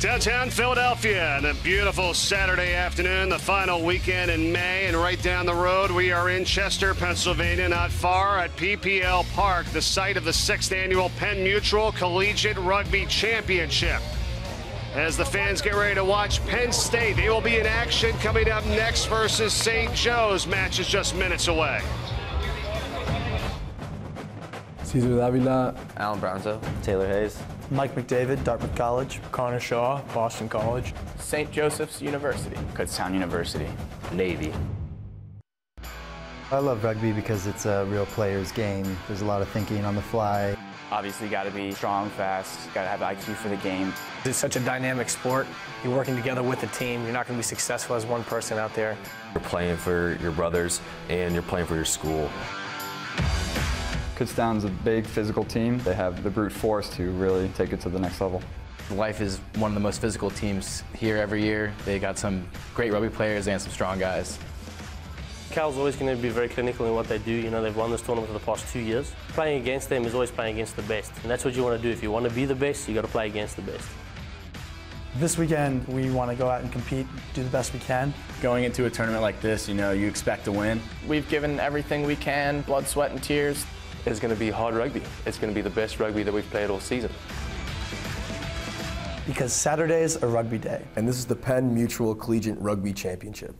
Downtown Philadelphia on a beautiful Saturday afternoon, the final weekend in May, and right down the road we are in Chester, Pennsylvania, not far at PPL Park, the site of the 6th annual Penn Mutual Collegiate Rugby Championship. As the fans get ready to watch Penn State, they will be in action coming up next versus St. Joe's. Match is just minutes away. Cesar Davila, Alan Brownzo, Taylor Hayes, Mike McDavid, Dartmouth College. Connor Shaw, Boston College. St. Joseph's University. Kutztown University, Navy. I love rugby because it's a real player's game. There's a lot of thinking on the fly. Obviously, got to be strong, fast, got to have IQ for the game. It's such a dynamic sport. You're working together with a team. You're not going to be successful as one person out there. You're playing for your brothers and you're playing for your school. Kutztown's a big physical team. They have the brute force to really take it to the next level. Life is one of the most physical teams here every year. They got some great rugby players and some strong guys. Cal's always going to be very clinical in what they do. You know, they've won this tournament for the past 2 years. Playing against them is always playing against the best. And that's what you want to do. If you want to be the best, you got to play against the best. This weekend, we want to go out and compete, do the best we can. Going into a tournament like this, you know, you expect to win. We've given everything we can, blood, sweat, and tears. It's going to be hard rugby. It's going to be the best rugby that we've played all season. Because Saturday's a rugby day. And this is the Penn Mutual Collegiate Rugby Championship.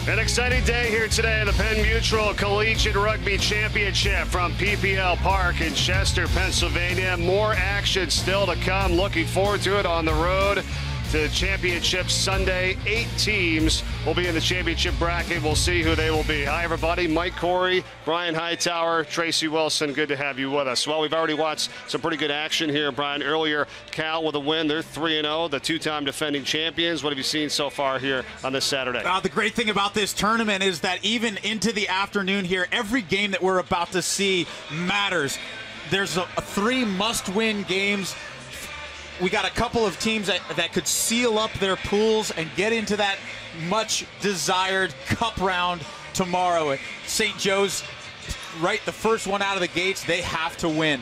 An exciting day here today in the Penn Mutual Collegiate Rugby Championship from PPL Park in Chester, Pennsylvania. More action still to come. Looking forward to it on the road to Championship Sunday. 8 teams will be in the championship bracket. We'll see who they will be. Hi, everybody. Mike Corey, Brian Hightower, Tracy Wilson. Good to have you with us. Well, we've already watched some pretty good action here, Brian. Earlier, Cal with a win. They're 3-0, the 2-time defending champions. What have you seen so far here on this Saturday? The great thing about this tournament is that even into the afternoon here, every game that we're about to see matters. There's 3 must-win games. We got a couple of teams that could seal up their pools and get into that much-desired cup round tomorrow. St. Joe's, right, the first one out of the gates, they have to win.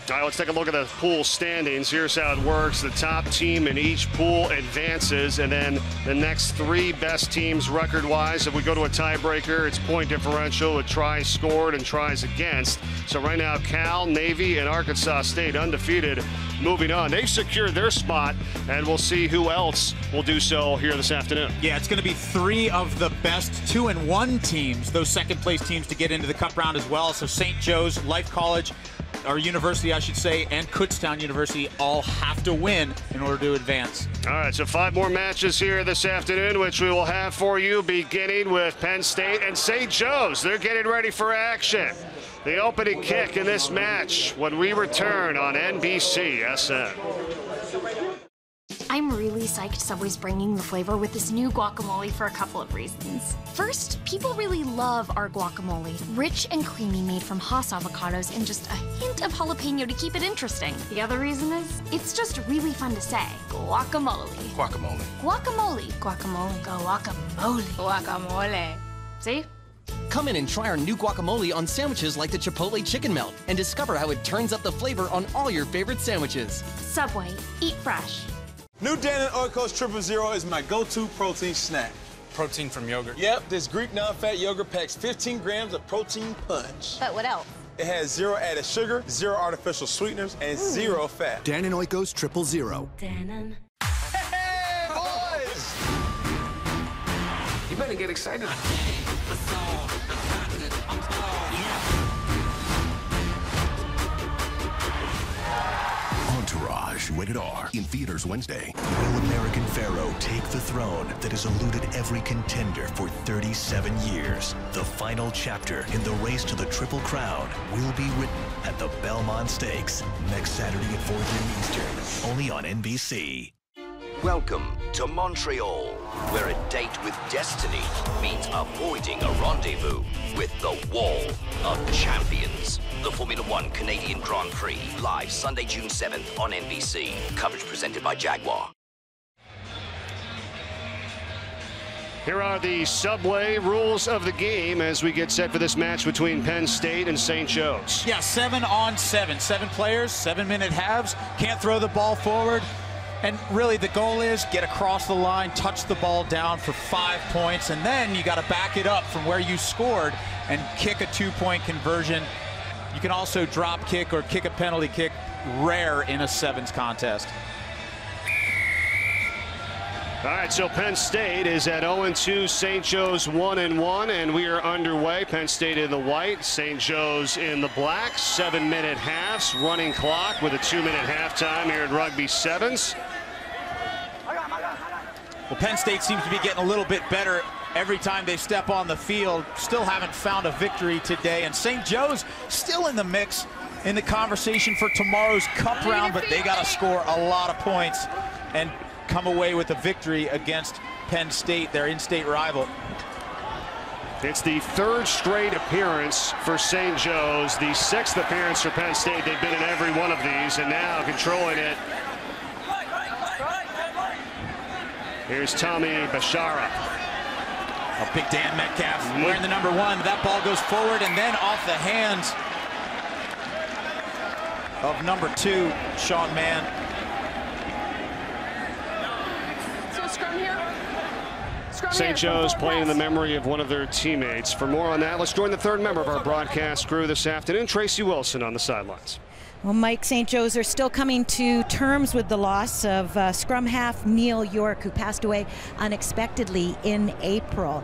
All right, let's take a look at the pool standings. Here's how it works. The top team in each pool advances, and then the next 3 best teams record-wise. If we go to a tiebreaker, it's point differential with tries scored and tries against. So right now, Cal, Navy, and Arkansas State undefeated. Moving on. They've secured their spot, and we'll see who else will do so here this afternoon. Yeah, it's going to be 3 of the best 2-1 teams, those second-place teams, to get into the cup round as well. So St. Joe's, Life College, or University, I should say, and Kutztown University all have to win in order to advance. All right, so 5 more matches here this afternoon, which we will have for you, beginning with Penn State and St. Joe's. They're getting ready for action. The opening kick in this match when we return on NBC-SN. I'm really psyched Subway's bringing the flavor with this new guacamole for a couple of reasons. First, people really love our guacamole. Rich and creamy, made from Hass avocados and just a hint of jalapeno to keep it interesting. The other reason is, it's just really fun to say. Guacamole. Guacamole. Guacamole. Guacamole. Guacamole. Guacamole. See? Come in and try our new guacamole on sandwiches like the Chipotle Chicken Melt and discover how it turns up the flavor on all your favorite sandwiches. Subway. Eat fresh. New Dannon Oikos Triple Zero is my go-to protein snack. Protein from yogurt? Yep, this Greek non-fat yogurt packs 15 grams of protein punch. But what else? It has 0 added sugar, 0 artificial sweeteners, and 0 fat. Dannon Oikos Triple Zero. Dannon. Hey, boys! You better get excited. Entourage, rated R, in theaters Wednesday. Will American Pharaoh take the throne that has eluded every contender for 37 years? The final chapter in the race to the Triple Crown will be written at the Belmont Stakes next Saturday at 4 p.m. Eastern, only on NBC. Welcome to Montreal, where a date with destiny means avoiding a rendezvous with the Wall of Champions. The Formula One Canadian Grand Prix, live Sunday, June 7th on NBC. Coverage presented by Jaguar. Here are the Subway rules of the game as we get set for this match between Penn State and St. Joe's. Yeah, 7-on-7. 7 players, 7-minute halves. Can't throw the ball forward. And really the goal is get across the line, touch the ball down for 5 points, and then you got to back it up from where you scored and kick a 2-point conversion. You can also drop kick or kick a penalty kick, rare in a sevens contest. All right, so Penn State is at 0-2, St. Joe's 1-1, and we are underway. Penn State in the white, St. Joe's in the black. 7-minute halves, running clock with a 2-minute halftime here at Rugby Sevens. Well, Penn State seems to be getting a little bit better every time they step on the field. Still haven't found a victory today, and St. Joe's still in the mix in the conversation for tomorrow's cup round, but they got to score a lot of points and come away with a victory against Penn State, their in-state rival. It's the 3rd straight appearance for St. Joe's, the 6th appearance for Penn State. They've been in every one of these, and now controlling it. Here's Tommy Bashara. A big Dan Metcalf wearing the number 1. That ball goes forward and then off the hands of number 2, Sean Mann. St. Joe's playing in the memory of one of their teammates. For more on that, let's join the 3rd member of our broadcast crew this afternoon, Tracy Wilson, on the sidelines. Well, Mike, St. Joe's are still coming to terms with the loss of scrum half Neil York, who passed away unexpectedly in April.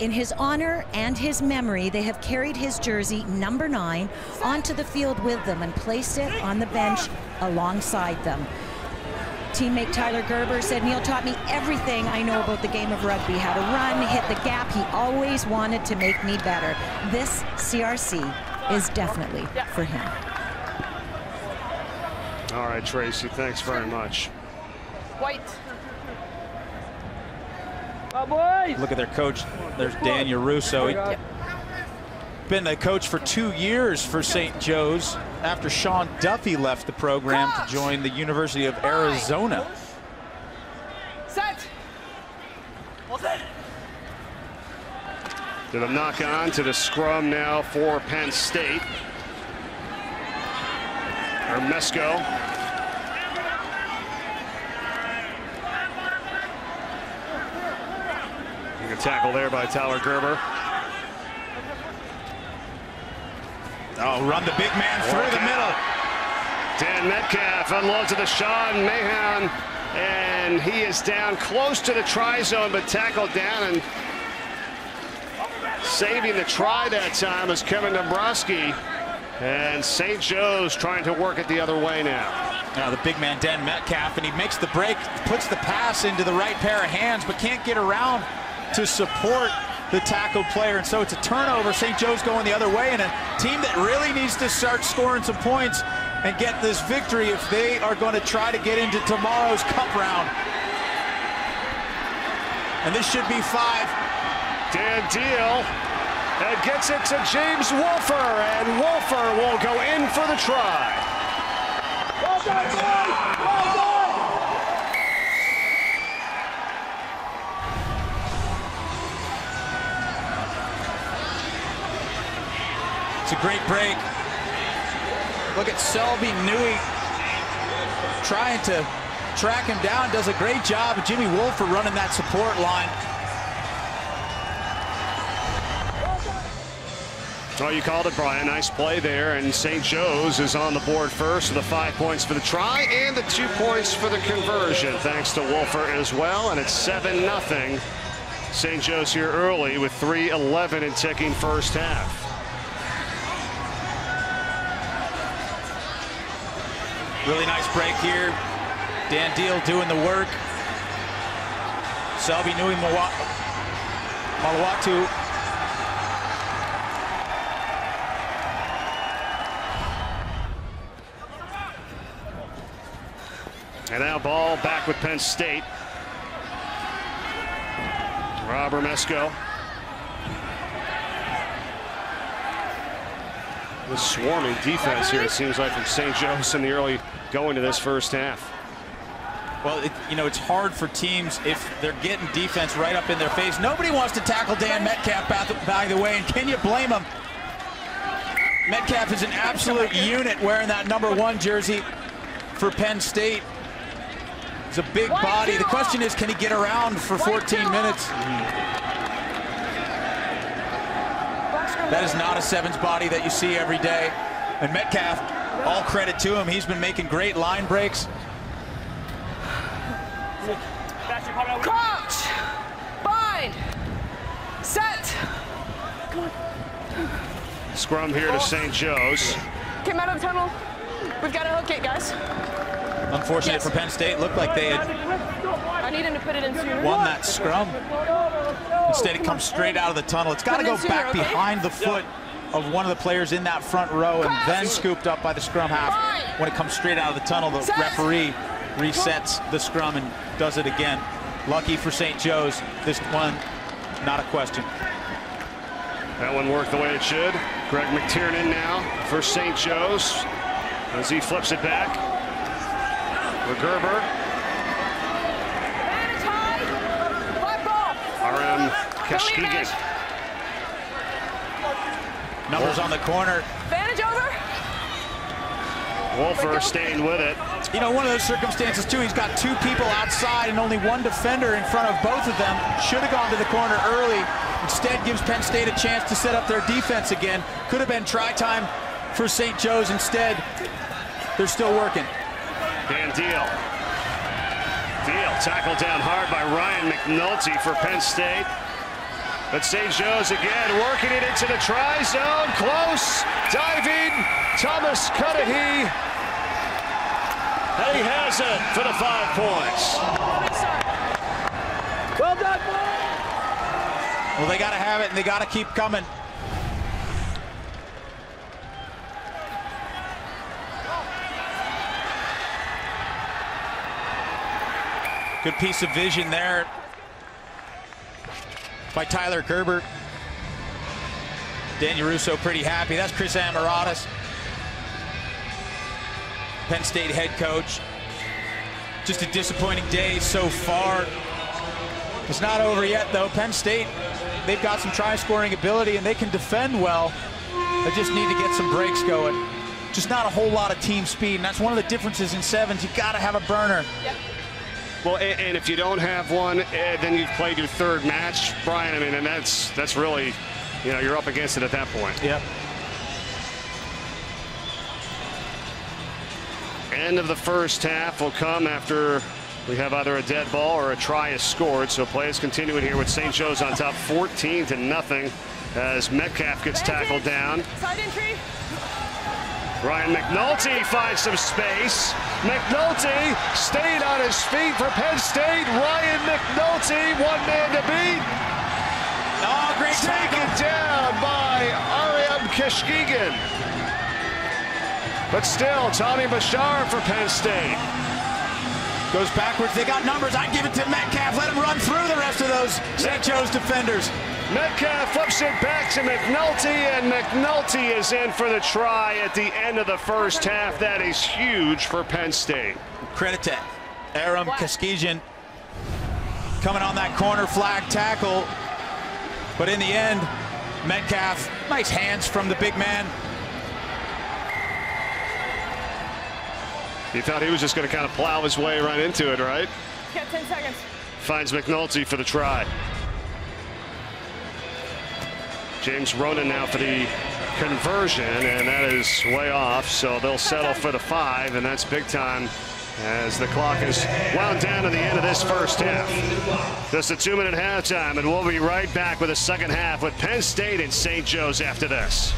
In his honor and his memory, they have carried his jersey, number 9, onto the field with them and placed it on the bench alongside them. Teammate Tyler Gerber said, Neil taught me everything I know about the game of rugby, how to run, hit the gap. He always wanted to make me better. This CRC is definitely for him. All right, Tracy, thanks very much. White. Look at their coach. There's Daniel Russo. He's been the coach for 2 years for St. Joe's after Sean Duffy left the program to join the University of Arizona. Set. Did a knock on to the scrum now for Penn State. Mesco. Good tackle there by Tyler Gerber. Oh, run the big man through the middle. Dan Metcalf unloads to the Sean Mahan, and he is down close to the try zone, but tackled down, and saving the try that time is Kevin Dombrowski. And St. Joe's trying to work it the other way now. Now the big man, Dan Metcalf, and he makes the break, puts the pass into the right pair of hands, but can't get around to support the tackled player, and so it's a turnover. St. Joe's going the other way, and a team that really needs to start scoring some points and get this victory if they are going to try to get into tomorrow's cup round. And this should be 5. Dan Deal gets it to James Wolfer, and Wolfer will go in for the try. Well done, boys! Well done! It's a great break. Look at Selby Nui trying to track him down. Does a great job. Jimmy Wolfer running that support line. Oh, you called it, Brian. Nice play there, and St. Joe's is on the board first with the 5 points for the try and the 2 points for the conversion, thanks to Wolfer as well, and it's 7-0. St. Joe's here early with 3:11 and ticking first half. Really nice break here. Dan Deal doing the work. Selby Nui Malawatu. And now ball back with Penn State. Rob Mesco. The swarming defense here, it seems like, from St. Joe's in the early going to this first half. Well, it's hard for teams if they're getting defense right up in their face. Nobody wants to tackle Dan Metcalf, by the way, and can you blame him? Metcalf is an absolute unit wearing that #1 jersey for Penn State. He's a big body. The question is, can he get around for 14 minutes? That is not a sevens body that you see every day. And Metcalf, all credit to him. He's been making great line breaks. Crouch! Bind! Set! Scrum here to St. Joe's. Came out of the tunnel. We've got to hook it, guys. Unfortunate for Penn State. Looked like they had I need him to put it in sooner. won that scrum. Instead, it comes straight out of the tunnel. It's got to go back behind the foot of one of the players in that front row and then scooped up by the scrum half. When it comes straight out of the tunnel, the referee resets the scrum and does it again. Lucky for St. Joe's. This one, not a question. That one worked the way it should. Greg McTiernan now for St. Joe's as he flips it back. Gerber. RM Keshkegan. Numbers on the corner. Advantage over. Wolfer staying with it. You know, one of those circumstances, too, he's got two people outside and only one defender in front of both of them. Should have gone to the corner early. Instead, gives Penn State a chance to set up their defense again. Could have been try time for St. Joe's. Instead, they're still working. Dan Deal. Deal tackled down hard by Ryan McNulty for Penn State. But St. Joe's again working it into the try zone. Close. Diving. Thomas Cudahy. And he has it for the 5 points. Well done, boys. Well, they got to have it, and they got to keep coming. Good piece of vision there by Tyler Gerber. Daniel Russo pretty happy. That's Chris Amaratis, Penn State head coach. Just a disappointing day so far. It's not over yet, though. Penn State, they've got some try-scoring ability, and they can defend well. They just need to get some breaks going. Just not a whole lot of team speed, and that's one of the differences in sevens. You got to have a burner. Yep. Well, and if you don't have one, then you've played your third match, Brian. I mean, and that's really, you know, you're up against it at that point. Yep. End of the first half will come after we have either a dead ball or a try is scored. So play is continuing here with St. Joe's on top 14-0 as Metcalf gets tackled down. Side entry. Ryan McNulty finds some space. McNulty stayed on his feet for Penn State. Ryan McNulty, one man to beat. Oh, great tackle. Taken down by RM Keshkegan. But still, Tommy Bashar for Penn State. Goes backwards. They got numbers. I'd give it to Metcalf. Let him run through the rest of those St. Joe's defenders. Metcalf flips it back to McNulty, and McNulty is in for the try at the end of the first half. That is huge for Penn State. Credit to Aram Keshkegan coming on that corner flag tackle. But in the end, Metcalf, nice hands from the big man. He thought he was just going to kind of plow his way right into it, right? Got 10 seconds. Finds McNulty for the try. James Ronan now for the conversion, and that is way off, so they'll settle for the 5, and that's big time as the clock is wound down to the end of this first half. Just a 2-minute halftime, and we'll be right back with the second half with Penn State and St. Joe's after this.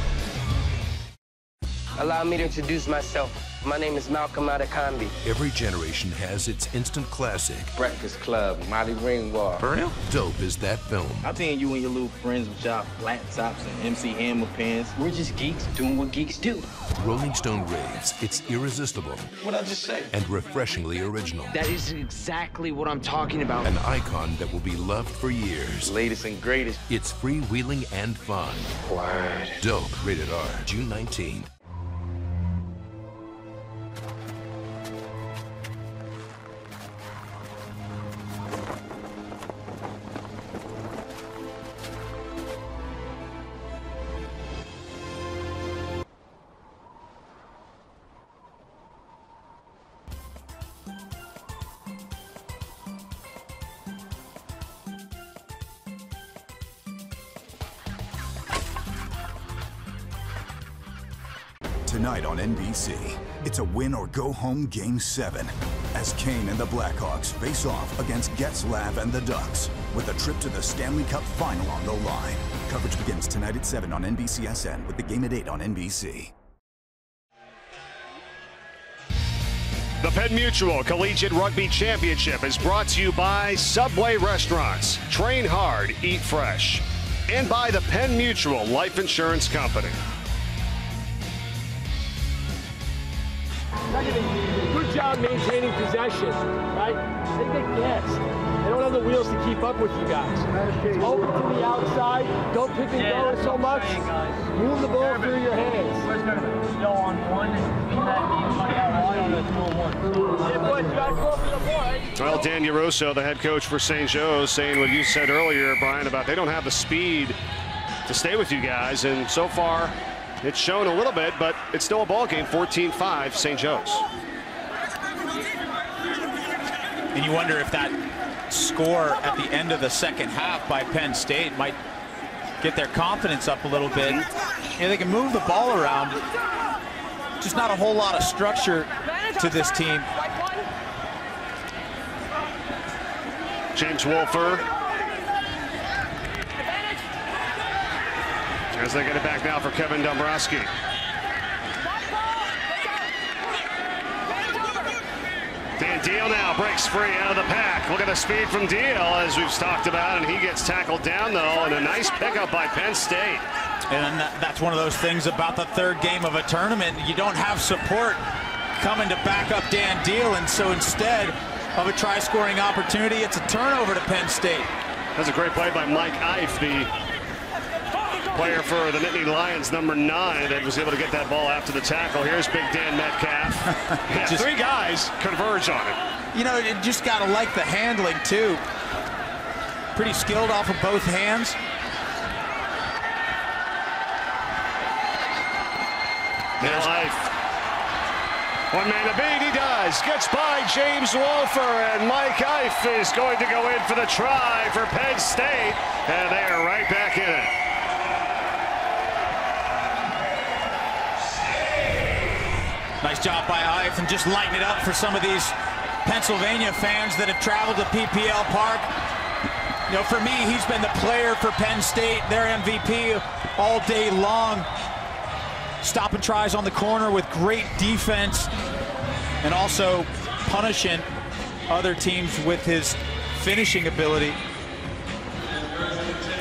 Allow me to introduce myself. My name is Malcolm Adekambi. Every generation has its instant classic. Breakfast Club, Molly Ringwald. For real? Dope is that film. I'm seeing you and your little friends with y'all laptops and MC Hammer pens. We're just geeks doing what geeks do. Rolling Stone raves it's irresistible. What'd I just say? And refreshingly original. That is exactly what I'm talking about. An icon that will be loved for years. Latest and greatest. It's freewheeling and fun. Word. Dope, rated R, June 19th. Tonight on NBC, it's a win or go home Game 7 as Kane and the Blackhawks face off against Getzlav and the Ducks with a trip to the Stanley Cup Final on the line. Coverage begins tonight at 7 on NBCSN with the game at 8 on NBC. The Penn Mutual Collegiate Rugby Championship is brought to you by Subway Restaurants. Train hard, eat fresh. And by the Penn Mutual Life Insurance Company. Good job maintaining possession, right? They get gassed. They don't have the wheels to keep up with you guys. Open to the outside. Don't pick and go so much. Move the ball through your hands. Go on one and beat that out wide on the 2-1. Well, Dan Uroso, the head coach for St. Joe's, saying what you said earlier, Brian, about they don't have the speed to stay with you guys, and so far it's shown a little bit, but it's still a ball game. 14-5 St. Joe's. And you wonder if that score at the end of the second half by Penn State might get their confidence up a little bit. Yeah, they can move the ball around. Just not a whole lot of structure to this team. James Wolfer. As they get it back now for Kevin Dombrowski. Dan Deal now breaks free out of the pack. Look at the speed from Deal, as we've talked about, and he gets tackled down, though, and a nice pickup by Penn State. And that's one of those things about the third game of a tournament. You don't have support coming to back up Dan Deal, and so instead of a try-scoring opportunity, it's a turnover to Penn State. That's a great play by Mike Ife, the player for the Nittany Lions, number 9, that was able to get that ball after the tackle. Here's Big Dan Metcalf. Yeah, just 3 guys converge on it. You know, you just got to like the handling, too. Pretty skilled off of both hands. Now Ife. One man to beat, he does. Gets by James Wolfer, and Mike Ife is going to go in for the try for Penn State, and they are right back in it. Nice job by Ife, and just lighten it up for some of these Pennsylvania fans that have traveled to PPL Park. You know, for me, he's been the player for Penn State, their MVP all day long. Stopping tries on the corner with great defense, and also punishing other teams with his finishing ability.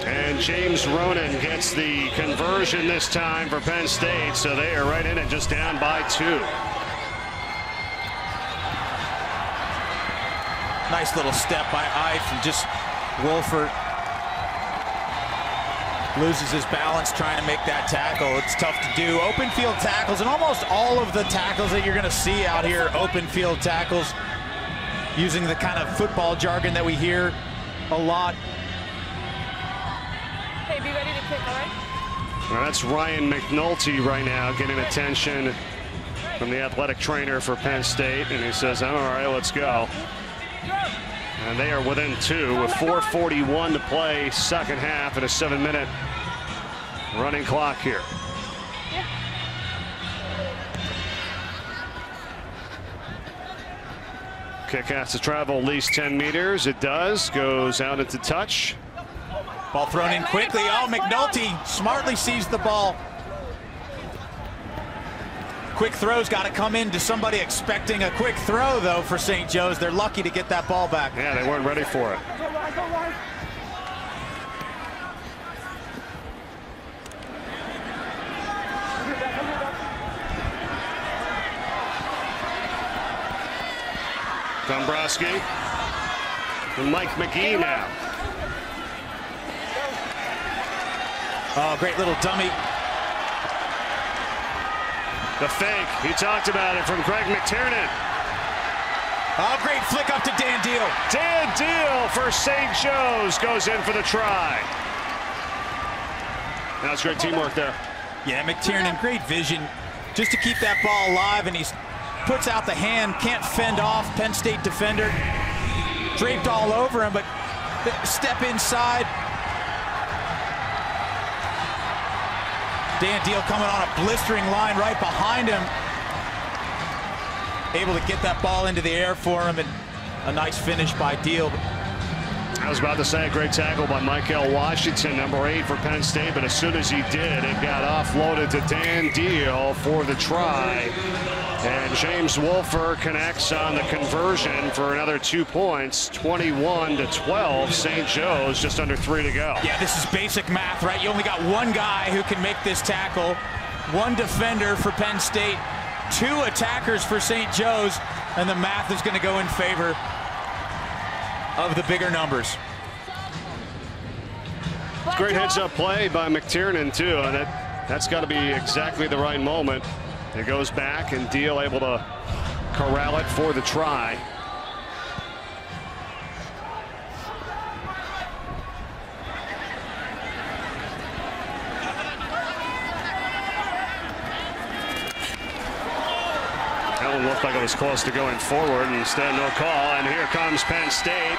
And James Ronan gets the conversion this time for Penn State, so they are right in it, just down by 2. Nice little step by Ife, and just Wolfer loses his balance trying to make that tackle. It's tough to do. Open field tackles, and almost all of the tackles that you're going to see out here, open field tackles, using the kind of football jargon that we hear a lot. Hey, be ready to kick, all right? Well, that's Ryan McNulty right now getting attention from the athletic trainer for Penn State, and he says, all right, let's go. And they are within 2 with 4:41 to play, second half, and a 7-minute running clock here. Kick has to travel at least 10 meters. It does. Goes out into touch. Ball thrown in quickly. Oh, McNulty smartly sees the ball. Quick throw's got to come in to somebody expecting a quick throw, though, for St. Joe's. They're lucky to get that ball back. Yeah, they weren't ready for it. Dombrowski and Mike McGee now. Oh, great little dummy. The fake, he talked about it, from Greg McTiernan. Oh, great flick up to Dan Deal. Dan Deal for St. Joe's goes in for the try. That's great teamwork there. Yeah, McTiernan, great vision just to keep that ball alive, and he puts out the hand, can't fend off Penn State defender. Draped all over him, but step inside. Dan Deal coming on a blistering line right behind him. Able to get that ball into the air for him, and a nice finish by Deal. I was about to say a great tackle by Michael Washington, number 8 for Penn State, but as soon as he did, it got offloaded to Dan Deal for the try. And James Wolfer connects on the conversion for another 2 points, 21-12. St. Joe's, just under 3 to go. Yeah, this is basic math, right? You only got one guy who can make this tackle, one defender for Penn State, 2 attackers for St. Joe's, and the math is going to go in favor of the bigger numbers. Great heads-up play by McTiernan, too, and that's got to be exactly the right moment. It goes back, and Deal able to corral it for the try. That one looked like it was close to going forward, and instead no call. And here comes Penn State.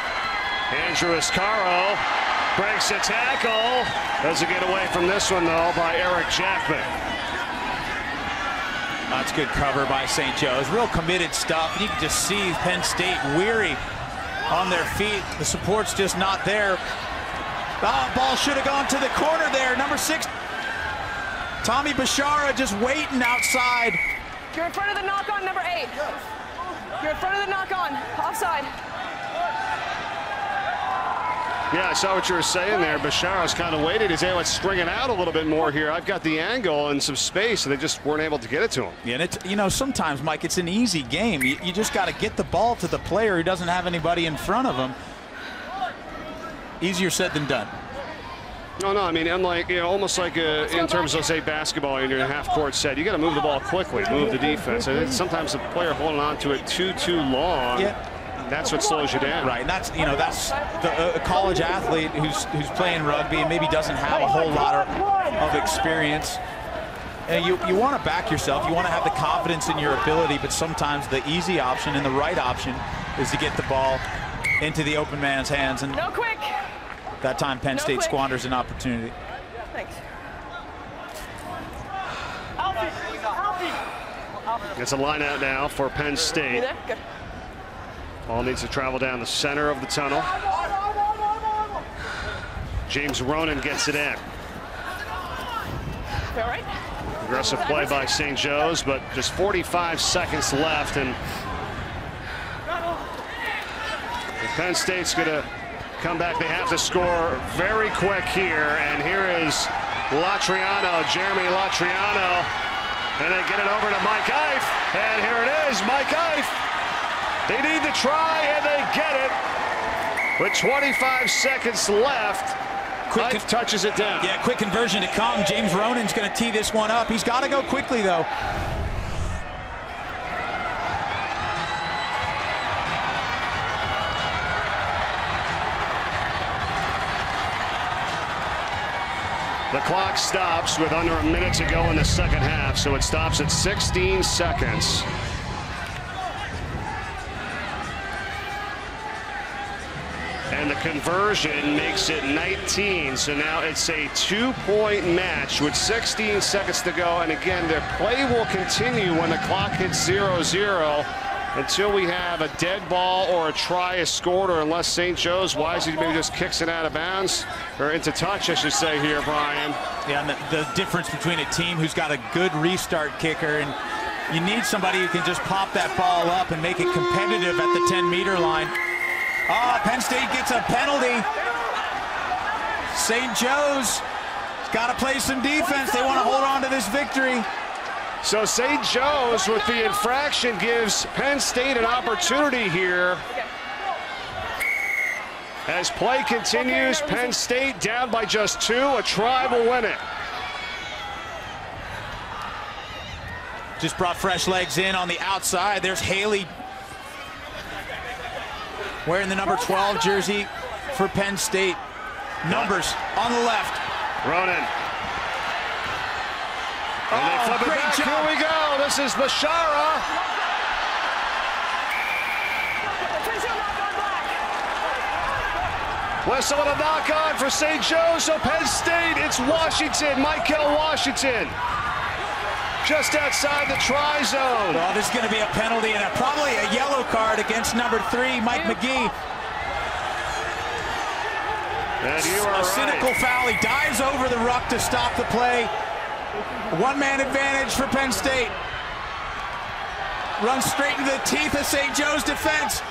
Andrew Ascaro breaks a tackle. Doesn't get away from this one, though, by Eric Jackman. That's good cover by St. Joe's. Real committed stuff. And you can just see Penn State weary on their feet. The support's just not there. Oh, ball should have gone to the corner there. Number 6, Tommy Bashara, just waiting outside. You're in front of the knock-on, number 8. You're in front of the knock-on. Offside. Yeah, I saw what you were saying there. Bashara's kind of waited. He's able to string it out a little bit more here. I've got the angle and some space, and they just weren't able to get it to him. Yeah, and it's, you know, sometimes, Mike, it's an easy game. You just got to get the ball to the player who doesn't have anybody in front of him. Easier said than done. No, I mean, unlike, you know, almost like in terms of, say, basketball, and you're in a half-court set, you got to move the ball quickly, move the defense. And sometimes the player holding on to it too long. Yeah. That's what slows you down. Right, and that's, you know, that's the college athlete who's playing rugby and maybe doesn't have a whole lot of experience. And you want to back yourself. You want to have the confidence in your ability, but sometimes the easy option and the right option is to get the ball into the open man's hands. And no quick. That time Penn State squanders an opportunity. Thanks. It's a line out now for Penn State. Good. Ball needs to travel down the center of the tunnel. James Ronan gets it in. All right. Aggressive play by St. Joe's, but just 45 seconds left, and if Penn State's going to come back, they have to score very quick here. And here is Latriano, Jeremy Latriano, and they get it over to Mike Ife, and here it is, Mike Ife. They need the try, and they get it. With 25 seconds left, Ife touches it down. Yeah, quick conversion to come. James Ronan's going to tee this one up. He's got to go quickly, though. The clock stops with under a minute to go in the second half, so it stops at 16 seconds. And the conversion makes it 19, so now it's a 2-point match with 16 seconds to go. And again, their play will continue when the clock hits 0-0 until we have a dead ball or a try is scored, or unless St. Joe's wisely maybe just kicks it out of bounds, or into touch, I should say here, Brian. Yeah, and the difference between a team who's got a good restart kicker, and you need somebody who can just pop that ball up and make it competitive at the 10-meter line. Oh, Penn State gets a penalty. St. Joe's got to play some defense. They want to hold on to this victory. So St. Joe's with the infraction gives Penn State an opportunity here. As play continues, Penn State down by just 2. A try will win it. Just brought fresh legs in on the outside. There's Haley wearing the number 12 jersey for Penn State. Numbers on the left. Ronan. And they flip it back. Job. Here we go. This is Bashara. Whistle and a knock on for St. Joe's. So Penn State, it's Washington, Michael Washington. Just outside the try zone. Well, this is going to be a penalty and probably a yellow card against number 3, Mike McGee. And you are a cynical foul. He dives over the ruck to stop the play. One-man advantage for Penn State. Runs straight into the teeth of St. Joe's defense.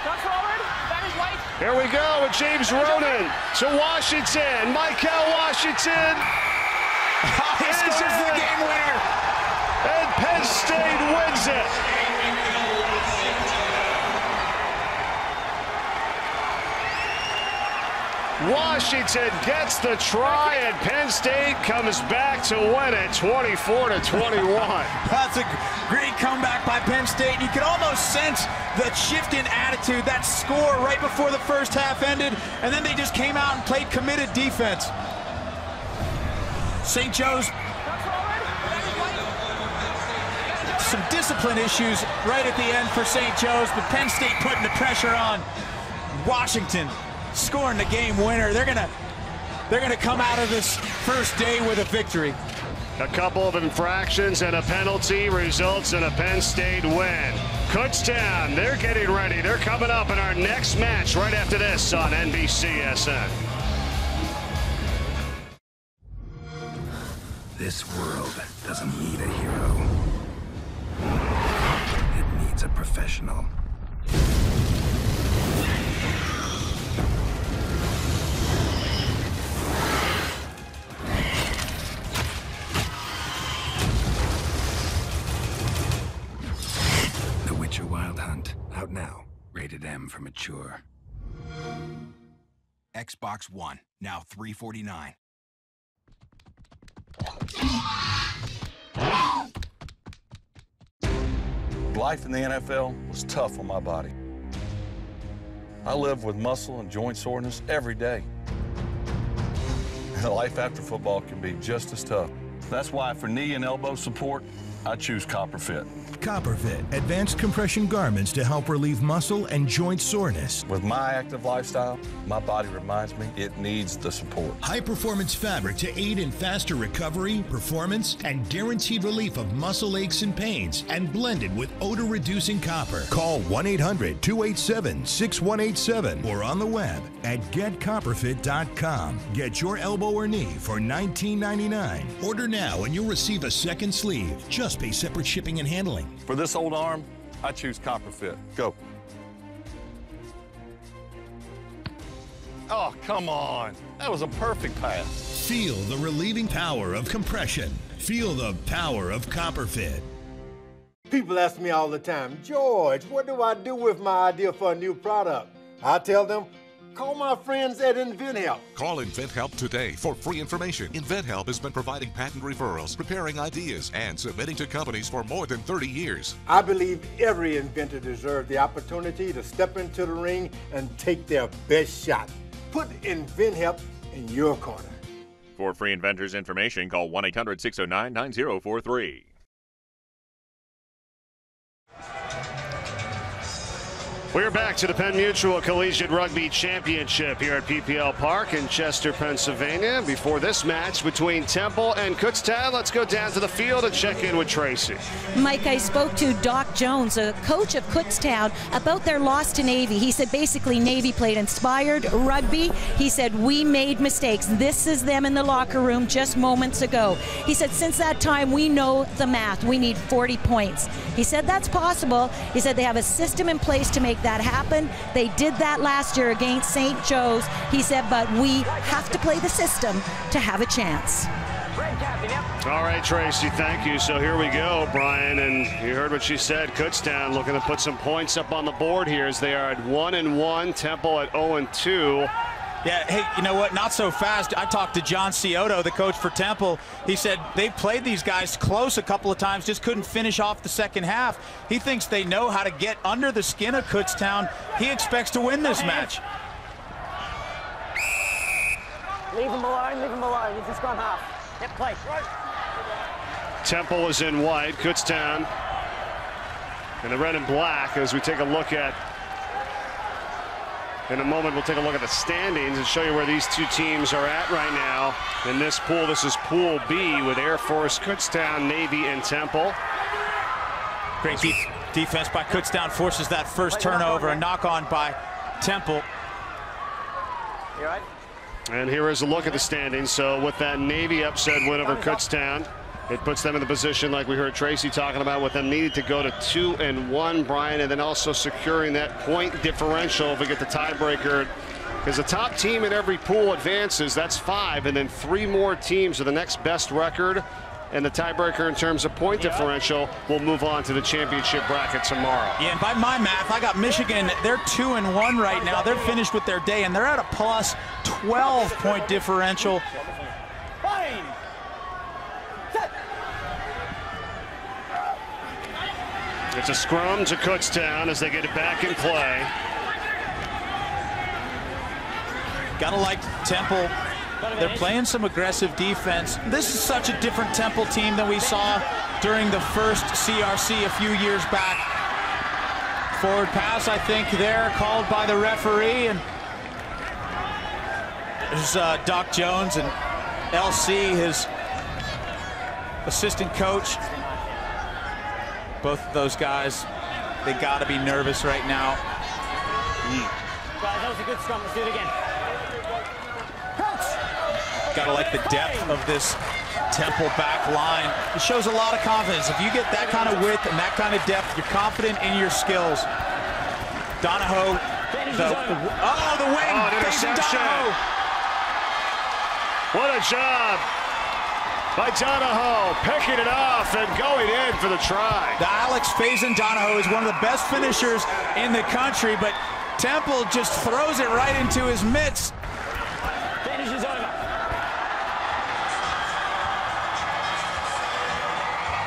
Come forward. That is white. Here we go with James Ronan to Washington. Michael Washington. He scores the game winner. And Penn State wins it. Washington gets the try, and Penn State comes back to win it 24-21. That's a great comeback by Penn State. You can almost sense that shift in attitude, that score right before the first half ended, and then they just came out and played committed defense. St. Joe's, some discipline issues right at the end for St. Joe's, but Penn State putting the pressure on. Washington scoring the game winner. They're gonna come out of this first day with a victory. A couple of infractions and a penalty results in a Penn State win. Kutztown, they're getting ready. They're coming up in our next match right after this on NBCSN. This world doesn't need a hero. It needs a professional. The Witcher Wild Hunt, out now. Rated M for mature. Xbox One, now $349. Life in the NFL was tough on my body. I live with muscle and joint soreness every day. And life after football can be just as tough. That's why for knee and elbow support, I choose CopperFit. CopperFit, advanced compression garments to help relieve muscle and joint soreness. With my active lifestyle, my body reminds me it needs the support. High-performance fabric to aid in faster recovery, performance, and guaranteed relief of muscle aches and pains, and blended with odor-reducing copper. Call 1-800-287-6187 or on the web at getcopperfit.com. Get your elbow or knee for $19.99. Order now and you'll receive a second sleeve. Just pay separate shipping and handling. For this old arm, I choose CopperFit. Go. Oh, come on. That was a perfect pass. Feel the relieving power of compression. Feel the power of CopperFit. People ask me all the time, George, what do I do with my idea for a new product? I tell them, call my friends at InventHelp. Call InventHelp today for free information. InventHelp has been providing patent referrals, preparing ideas, and submitting to companies for more than 30 years. I believe every inventor deserves the opportunity to step into the ring and take their best shot. Put InventHelp in your corner. For free inventors information, call 1-800-609-9043. We're back to the Penn Mutual Collegiate Rugby Championship here at PPL Park in Chester, Pennsylvania. Before this match between Temple and Kutztown, let's go down to the field and check in with Tracy. Mike, I spoke to Doc Jones, a coach of Kutztown, about their loss to Navy. He said basically Navy played inspired rugby. He said we made mistakes. This is them in the locker room just moments ago. He said since that time we know the math. We need 40 points. He said that's possible. He said they have a system in place to make that happen. They did that last year against St. Joe's. He said, but we have to play the system to have a chance. All right, Tracy, thank you. So here we go, Brian, and you heard what she said. Kutztown looking to put some points up on the board here as they are at 1-1, Temple at 0-2. Yeah, hey, you know what? Not so fast. I talked to John Scioto, the coach for Temple. He said they played these guys close a couple of times, just couldn't finish off the second half. He thinks they know how to get under the skin of Kutztown. He expects to win this match. Leave him alone, leave him alone. He's just gone half. Yep, play. Temple is in white, Kutztown in the red and black as we take a look at In a moment, we'll take a look at the standings and show you where these two teams are at right now. In this pool, this is Pool B with Air Force, Kutztown, Navy, and Temple. Great defense by Kutztown, forces that first turnover. A knock-on by Temple. You all right? And here is a look at the standings. So with that Navy upset win over Kutztown, it puts them in the position, like we heard Tracy talking about, with them needing to go to 2-1, Brian, and then also securing that point differential if we get the tiebreaker. Because the top team in every pool advances, that's 5, and then 3 more teams with the next best record and the tiebreaker in terms of point differential will move on to the championship bracket tomorrow. Yeah, and by my math, I got Michigan. They're 2-1 right now. They're finished with their day, and they're at a plus 12-point differential. It's a scrum to Kutztown as they get it back in play. Gotta like Temple. They're playing some aggressive defense. This is such a different Temple team than we saw during the first CRC a few years back. Forward pass, I think, there, called by the referee. And there's Doc Jones and LC, his assistant coach. Both of those guys, they got to be nervous right now. Guys, that was a good scrum. Let's do it again. Got to like the depth of this Temple back line. It shows a lot of confidence. If you get that kind of width and that kind of depth, you're confident in your skills. Donahoe, the wing, interception. What a job by Donahoe, picking it off and going in for the try. The Alex Faison-Donahoe is one of the best finishers in the country, but Temple just throws it right into his mitts. Finish is over.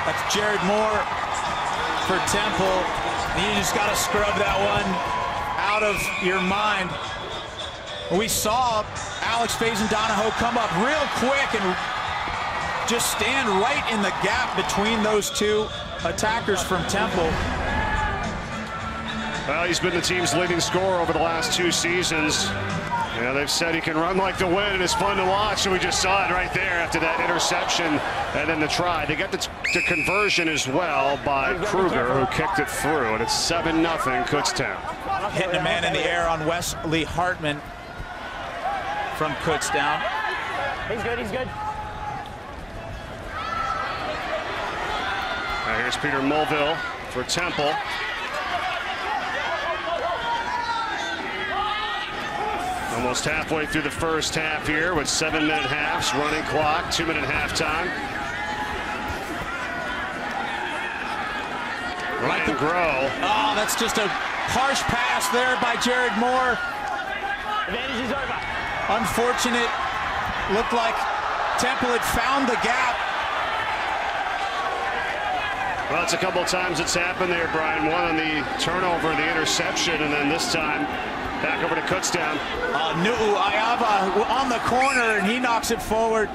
That's Jared Moore for Temple. You just got to scrub that one out of your mind. We saw Alex Faison-Donahoe come up real quick and just stand right in the gap between those two attackers from Temple. Well, he's been the team's leading scorer over the last 2 seasons. Yeah, they've said he can run like the wind, and it's fun to watch, and we just saw it right there after that interception and then the try. They got the conversion as well by Kruger, who kicked it through, and it's 7-0 Kutztown. Hitting a man in the air on Wesley Hartman from Kutztown. He's good, he's good. Now here's Peter Mulville for Temple. Almost halfway through the first half here with 7-minute halves, running clock, 2-minute halftime. Ryan Grow. Oh, that's just a harsh pass there by Jared Moore. Advantage is over. Unfortunate. Looked like Temple had found the gap. Well, it's a couple of times it's happened there, Brian. One on the turnover, the interception, and then this time back over to Kutztown. Nu'u Ayava on the corner, and he knocks it forward.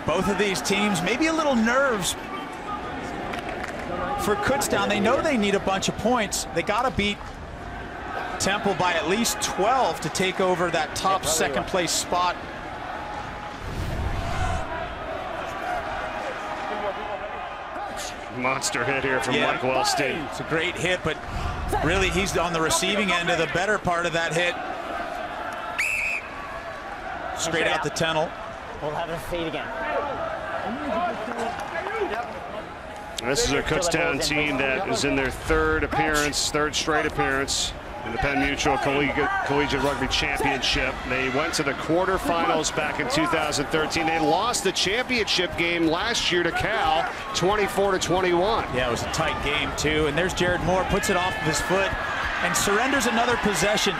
Both of these teams, maybe a little nerves for Kutztown. They know they need a bunch of points. They got to beat Temple by at least 12 to take over that top second place spot. Monster hit here from Mike Wellstein. It's a great hit, but really he's on the receiving end of the better part of that hit. Straight out the tunnel. We'll have a seat again. This is a Kutztown team that is in their third straight appearance in the Penn Mutual Collegiate Rugby Championship. They went to the quarterfinals back in 2013. They lost the championship game last year to Cal, 24-21. Yeah, it was a tight game too. And there's Jared Moore, puts it off of his foot and surrenders another possession.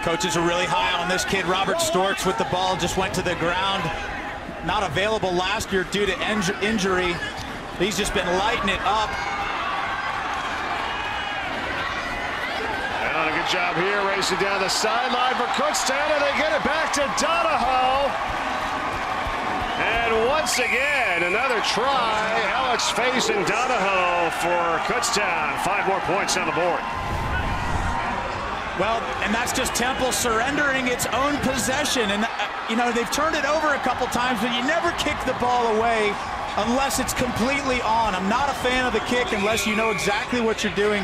Coaches are really high on this kid. Robert Storks with the ball, just went to the ground. Not available last year due to injury. He's just been lighting it up. And a good job here, racing down the sideline for Kutztown, and they get it back to Donahoe. And what once again, another try. Alex Faze and Donahoe for Kutztown. 5 more points on the board. Well, and that's just Temple surrendering its own possession. And, you know, they've turned it over a couple times, but you never kick the ball away unless it's completely on. I'm not a fan of the kick unless you know exactly what you're doing.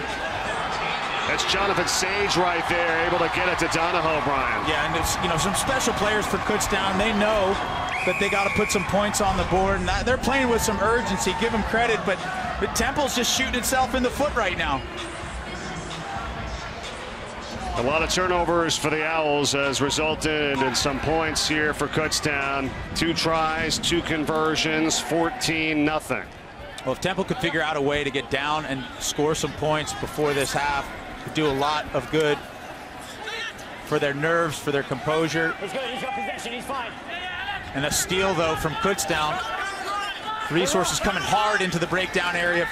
That's Jonathan Sage right there, able to get it to Donahoe, Brian. Yeah, and it's, you know, some special players for Kutztown. They know that they got to put some points on the board, and they're playing with some urgency. Give them credit, but Temple's just shooting itself in the foot right now. A lot of turnovers for the Owls has resulted in some points here for Kutztown. 2 tries, 2 conversions, 14-0. Well, if Temple could figure out a way to get down and score some points before this half, could do a lot of good for their nerves, for their composure. He's good. He's got possession. He's fine. And a steal, though, from Kutztown. Resources coming hard into the breakdown area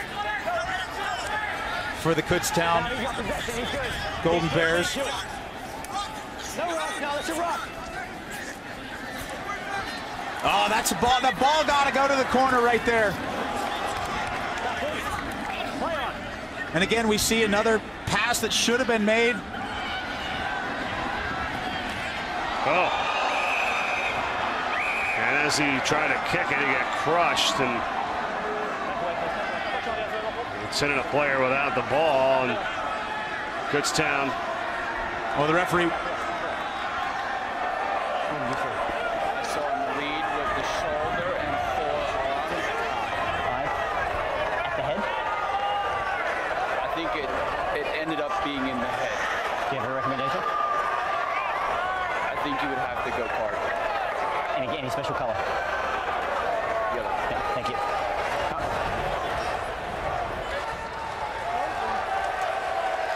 for the Kutztown Golden Bears. No rock. No, that's a rock. Oh, that's a ball. That ball got to go to the corner right there. And again, we see another pass that should have been made. Oh. And as he tried to kick it, he got crushed and sending a player without the ball. And Kutztown. Well, the referee. So on the lead with the shoulder and forearm. At the head? I think it ended up being in the head. Do you have a recommendation? I think you would have to go card. And again, any special color? Yellow. Yeah, thank you.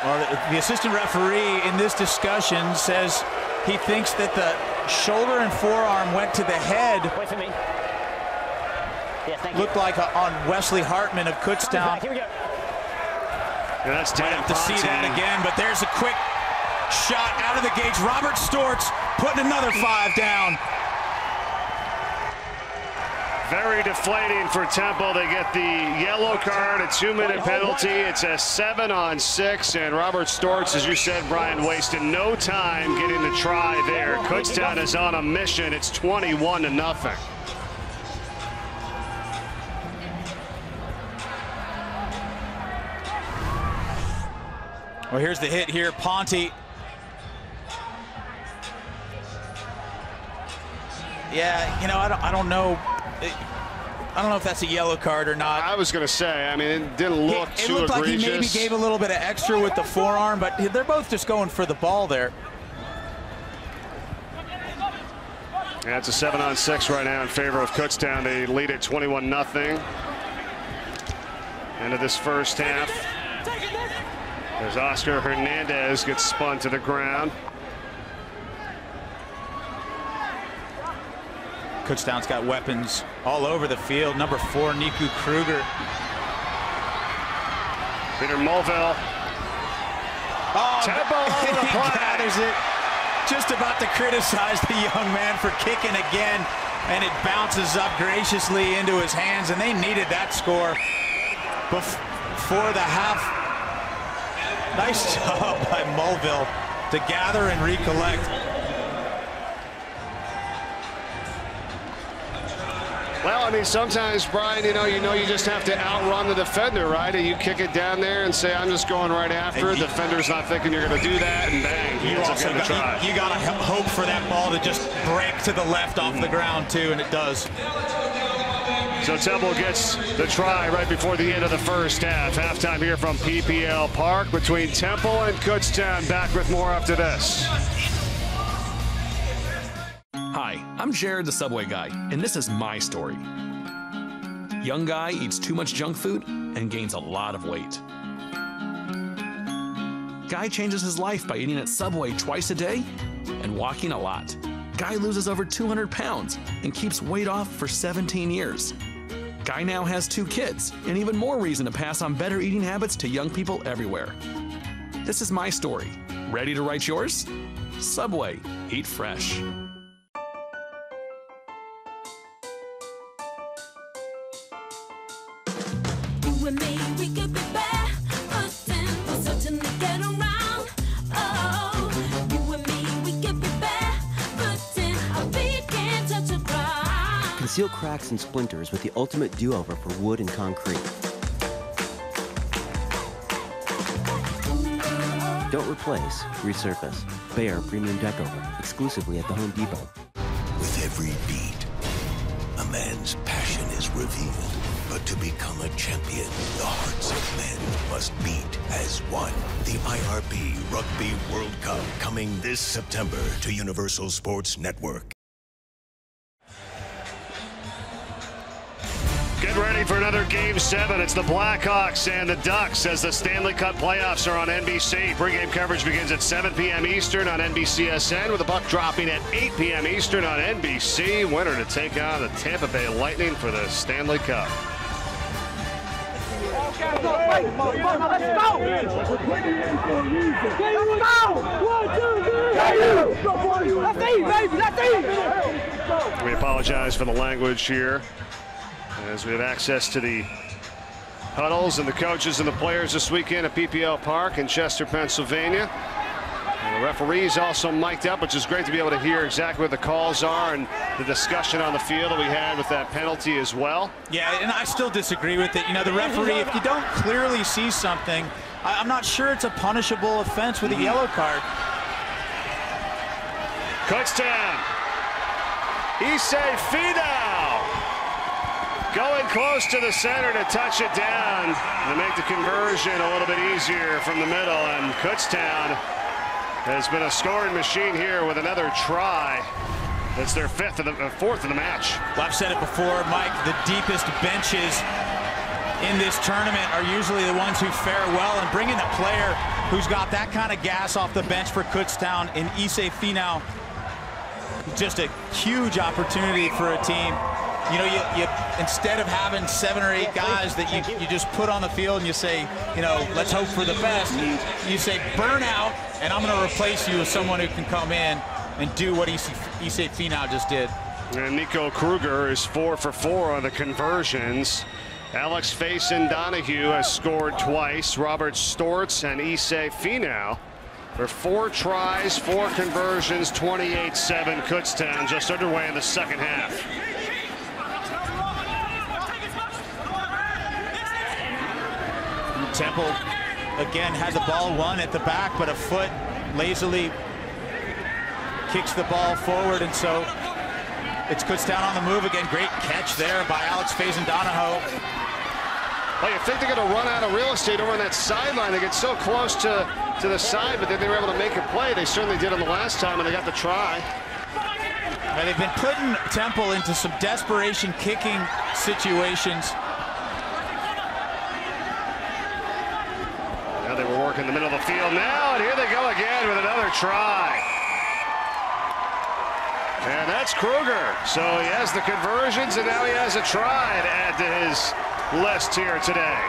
Well, the assistant referee in this discussion says he thinks that the shoulder and forearm went to the head. Wait for me. Yes, thank you. Looked like on Wesley Hartman of Kutztown. Here we go. And that's Might have to see that again, but there's a quick shot out of the gates. Robert Stortz putting another 5 down. Very deflating for Temple. They get the yellow card, a 2-minute penalty. It's a 7-on-6, and Robert Stortz, as you said, Brian, wasted no time getting the try there. Kutztown is on a mission. It's 21-0. Well, here's the hit here, Ponte. Yeah, you know, I don't know. I don't know if that's a yellow card or not. I was going to say, I mean, it didn't look too egregious. It looked like he maybe gave a little bit of extra with the forearm, but they're both just going for the ball there. Yeah, it's a 7-on-6 right now in favor of Kutztown. They lead at 21-0. End of this first half. There's Oscar Hernandez gets spun to the ground. Kutztown's got weapons all over the field. Number 4, Niku Kruger. Peter Mulville. Oh, Temple over the he play. gathers it. Just about to criticize the young man for kicking again, and it bounces up graciously into his hands, and they needed that score before the half. Nice job by Mulville to gather and recollect. Well, I mean, sometimes, Brian, you just have to outrun the defender, right? And you kick it down there and say, I'm just going right after it. The defender's not thinking you're going to do that, and bang, he ends up getting the try. You got to hope for that ball to just break to the left off the ground, too, and it does. So Temple gets the try right before the end of the first half. Halftime here from PPL Park between Temple and Kutztown. Back with more after this. Hi, I'm Jared, the Subway guy, and this is my story. Young guy eats too much junk food and gains a lot of weight. Guy changes his life by eating at Subway twice a day and walking a lot. Guy loses over 200 pounds and keeps weight off for 17 years. Guy now has 2 kids, and even more reason to pass on better eating habits to young people everywhere. This is my story. Ready to write yours? Subway. Eat fresh. You and me, we could be bad, but then we'll certainly get around. Oh, you and me, we could be bad, but then our feet can't touch the ground. Conceal cracks and splinters with the ultimate do-over for wood and concrete. Don't replace, resurface. Behr Premium Deck Over, exclusively at the Home Depot. With every beat, a man's passion is revealed. But to become a champion, the hearts of men must beat as one. The IRB Rugby World Cup coming this September to Universal Sports Network. Get ready for another Game 7. It's the Blackhawks and the Ducks as the Stanley Cup playoffs are on NBC. Pre-game coverage begins at 7 p.m. Eastern on NBCSN, with the puck dropping at 8 p.m. Eastern on NBC. Winner to take on the Tampa Bay Lightning for the Stanley Cup. Let's go! Let's go! 1, 2, 3! Let's eat, baby! Let's eat! We apologize for the language here, as we have access to the huddles and the coaches and the players this weekend at PPL Park in Chester, Pennsylvania. And the referees also mic'd up, which is great to be able to hear exactly what the calls are and the discussion on the field that we had with that penalty as well. Yeah, and I still disagree with it. You know, the referee, if you don't clearly see something, I'm not sure it's a punishable offense with a yellow card. Kutztown. Issei Finau going close to the center to touch it down to make the conversion a little bit easier from the middle. And Kutztown has been a scoring machine here with another try. That's their fourth of the match. Well, I've said it before, Mike, the deepest benches in this tournament are usually the ones who fare well, and bringing a player who's got that kind of gas off the bench for Kutztown in Issei Finau, just a huge opportunity for a team. You know, you instead of having 7 or 8 guys that you just put on the field and you say, you know, let's hope for the best, you say burn out, and I'm going to replace you with someone who can come in and do what Issei Finau just did. And Nico Kruger is 4 for 4 on the conversions. Alex Faison-Donahue has scored twice. Robert Stortz and Issei Finau for 4 tries, 4 conversions, 28-7 Kutztown, just underway in the second half. Temple again had the ball won at the back, but a foot lazily kicks the ball forward, and so it's Kutztown on the move again. Great catch there by Alex Faison-Donahue. Well, you think they're going to run out of real estate over on that sideline. They get so close to the side, but then they were able to make a play. They certainly did on the last time, and they got the try. And they've been putting Temple into some desperation kicking situations. Now they were working the middle of the field now, and here they go again with another try. And that's Kruger. So he has the conversions, and now he has a try to add to his list here today.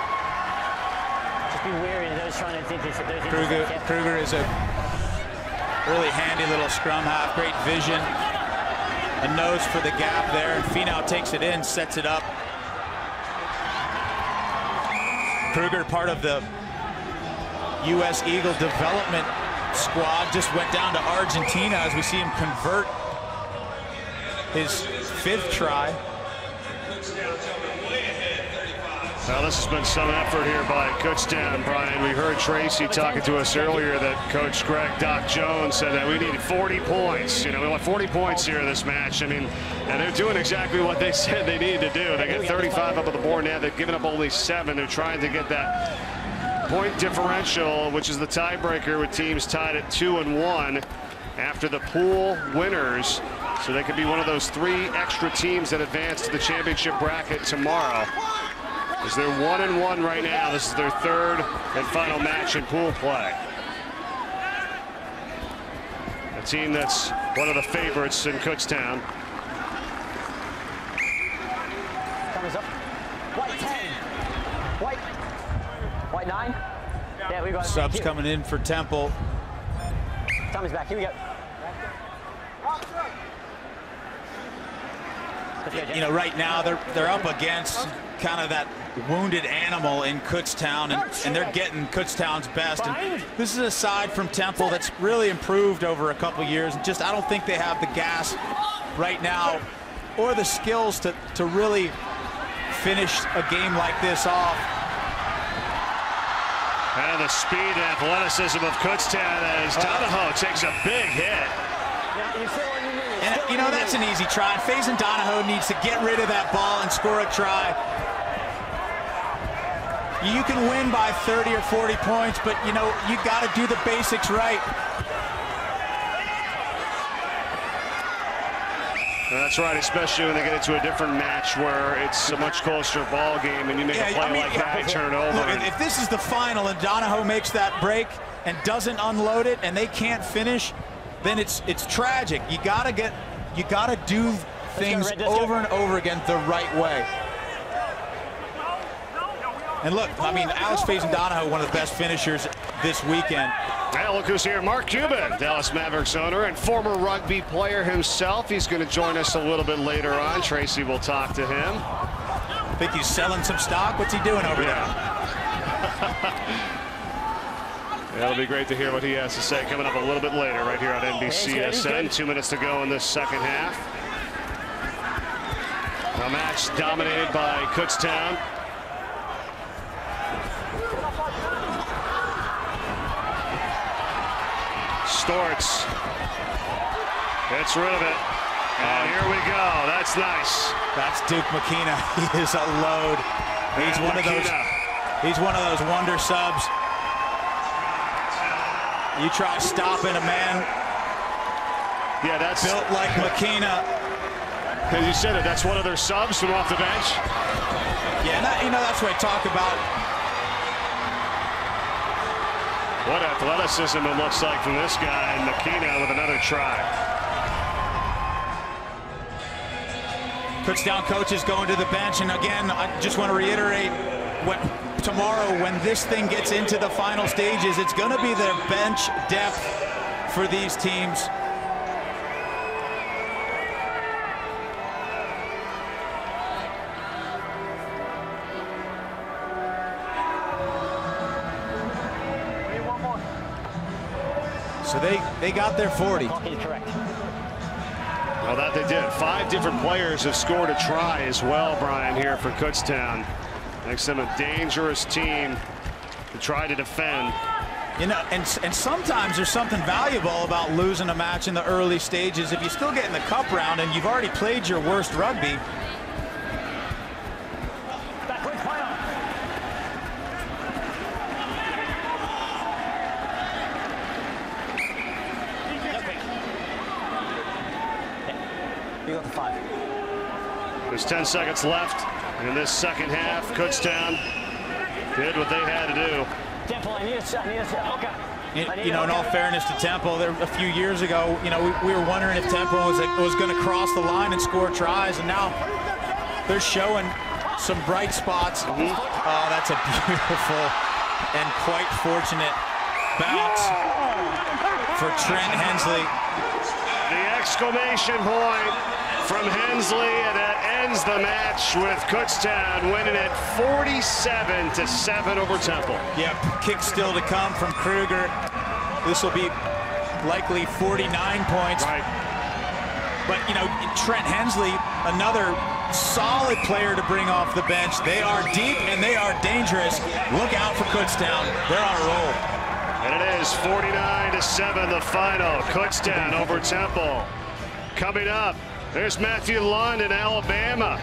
Just be wary of those trying to think it's Kruger is a really handy little scrum half, great vision. A nose for the gap there, and Finau takes it in, sets it up. Kruger, part of the U.S. Eagle development squad, just went down to Argentina as we see him convert his 5th try. Well, this has been some effort here by Kutztown, Brian. We heard Tracy talking to us earlier that Coach Greg Doc Jones said that we need 40 points. You know, we want 40 points here in this match. I mean, and they're doing exactly what they said they needed to do. They get 35 up on the board now. They've given up only 7. They're trying to get that point differential, which is the tiebreaker with teams tied at 2-1 after the pool winners. So they could be one of those 3 extra teams that advance to the championship bracket tomorrow. As they're 1-1 right now. This is their 3rd and final match in pool play. A team that's one of the favorites in Kutztown. Thumbs up. White 10. White 9. Yeah, we got subs coming in for Temple. Tommy's back. Here we go. You know, right now they're up against kind of that wounded animal in Kutztown, and they're getting Kutztown's best. And this is a side from Temple that's really improved over a couple years. And just I don't think they have the gas right now or the skills to really finish a game like this off. And the speed and athleticism of Kutztown as Donahoe takes a big hit. And, you know, that's an easy try. Faison Donahoe needs to get rid of that ball and score a try. You can win by 30 or 40 points, but, you know, you got to do the basics right. That's right, especially when they get into a different match where it's a much closer ball game and you make a play like that, turn over. Look, if this is the final and Donahoe makes that break and doesn't unload it and they can't finish, then it's tragic. You gotta do things over and over again the right way. And look, I mean, Alex Faison Donahoe, one of the best finishers this weekend. Well, look who's here. Mark Cuban, Dallas Mavericks owner and former rugby player himself. He's going to join us a little bit later on. Tracy will talk to him. I think he's selling some stock. What's he doing over there? It'll be great to hear what he has to say coming up a little bit later right here on NBCSN. 2 minutes to go in this second half. A match dominated by Kutztown. Storts gets rid of it. And here we go. That's nice. That's Duke McKenna. He is a load. He's one of those. He's one of those wonder subs. You try stopping a man. Yeah, that's built like McKenna. As you said it, that's one of their subs from off the bench. Yeah, you know, that's what I talk about. What athleticism it looks like from this guy, and McKenna with another try. Kutztown coaches going to the bench, and again, I just want to reiterate, tomorrow when this thing gets into the final stages, it's going to be their bench depth for these teams. So they got their 40. Well, that they did. 5 different players have scored a try as well, Brian, here for Kutztown. Makes them a dangerous team to try to defend. You know, and sometimes there's something valuable about losing a match in the early stages. If you still get in the cup round and you've already played your worst rugby, There's 10 seconds left in this second half. Kutztown did what they had to do. Temple, I need a okay. You know, in all fairness to Temple, a few years ago, you know, we were wondering if Temple was going to cross the line and score tries, and now they're showing some bright spots. Oh, that's a beautiful and quite fortunate bounce for Trent Hensley. The exclamation point from Hensley, and that ends the match with Kutztown winning it 47-7 over Temple. Yep, kick still to come from Kruger. This will be likely 49 points. Right. But, you know, Trent Hensley, another solid player to bring off the bench. They are deep and they are dangerous. Look out for Kutztown. They're on a roll. And it is 49-7 the final. Kutztown over Temple. Coming up, there's Matthew Lund in Alabama.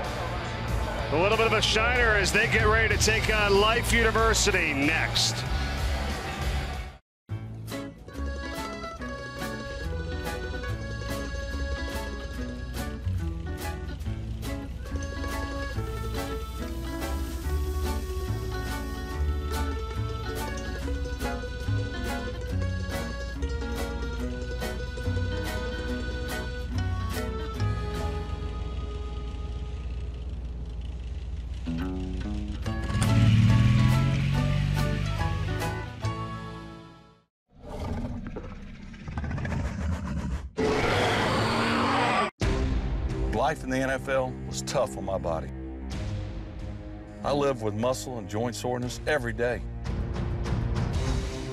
A little bit of a shiner as they get ready to take on Life University next. Life in the NFL was tough on my body. I live with muscle and joint soreness every day.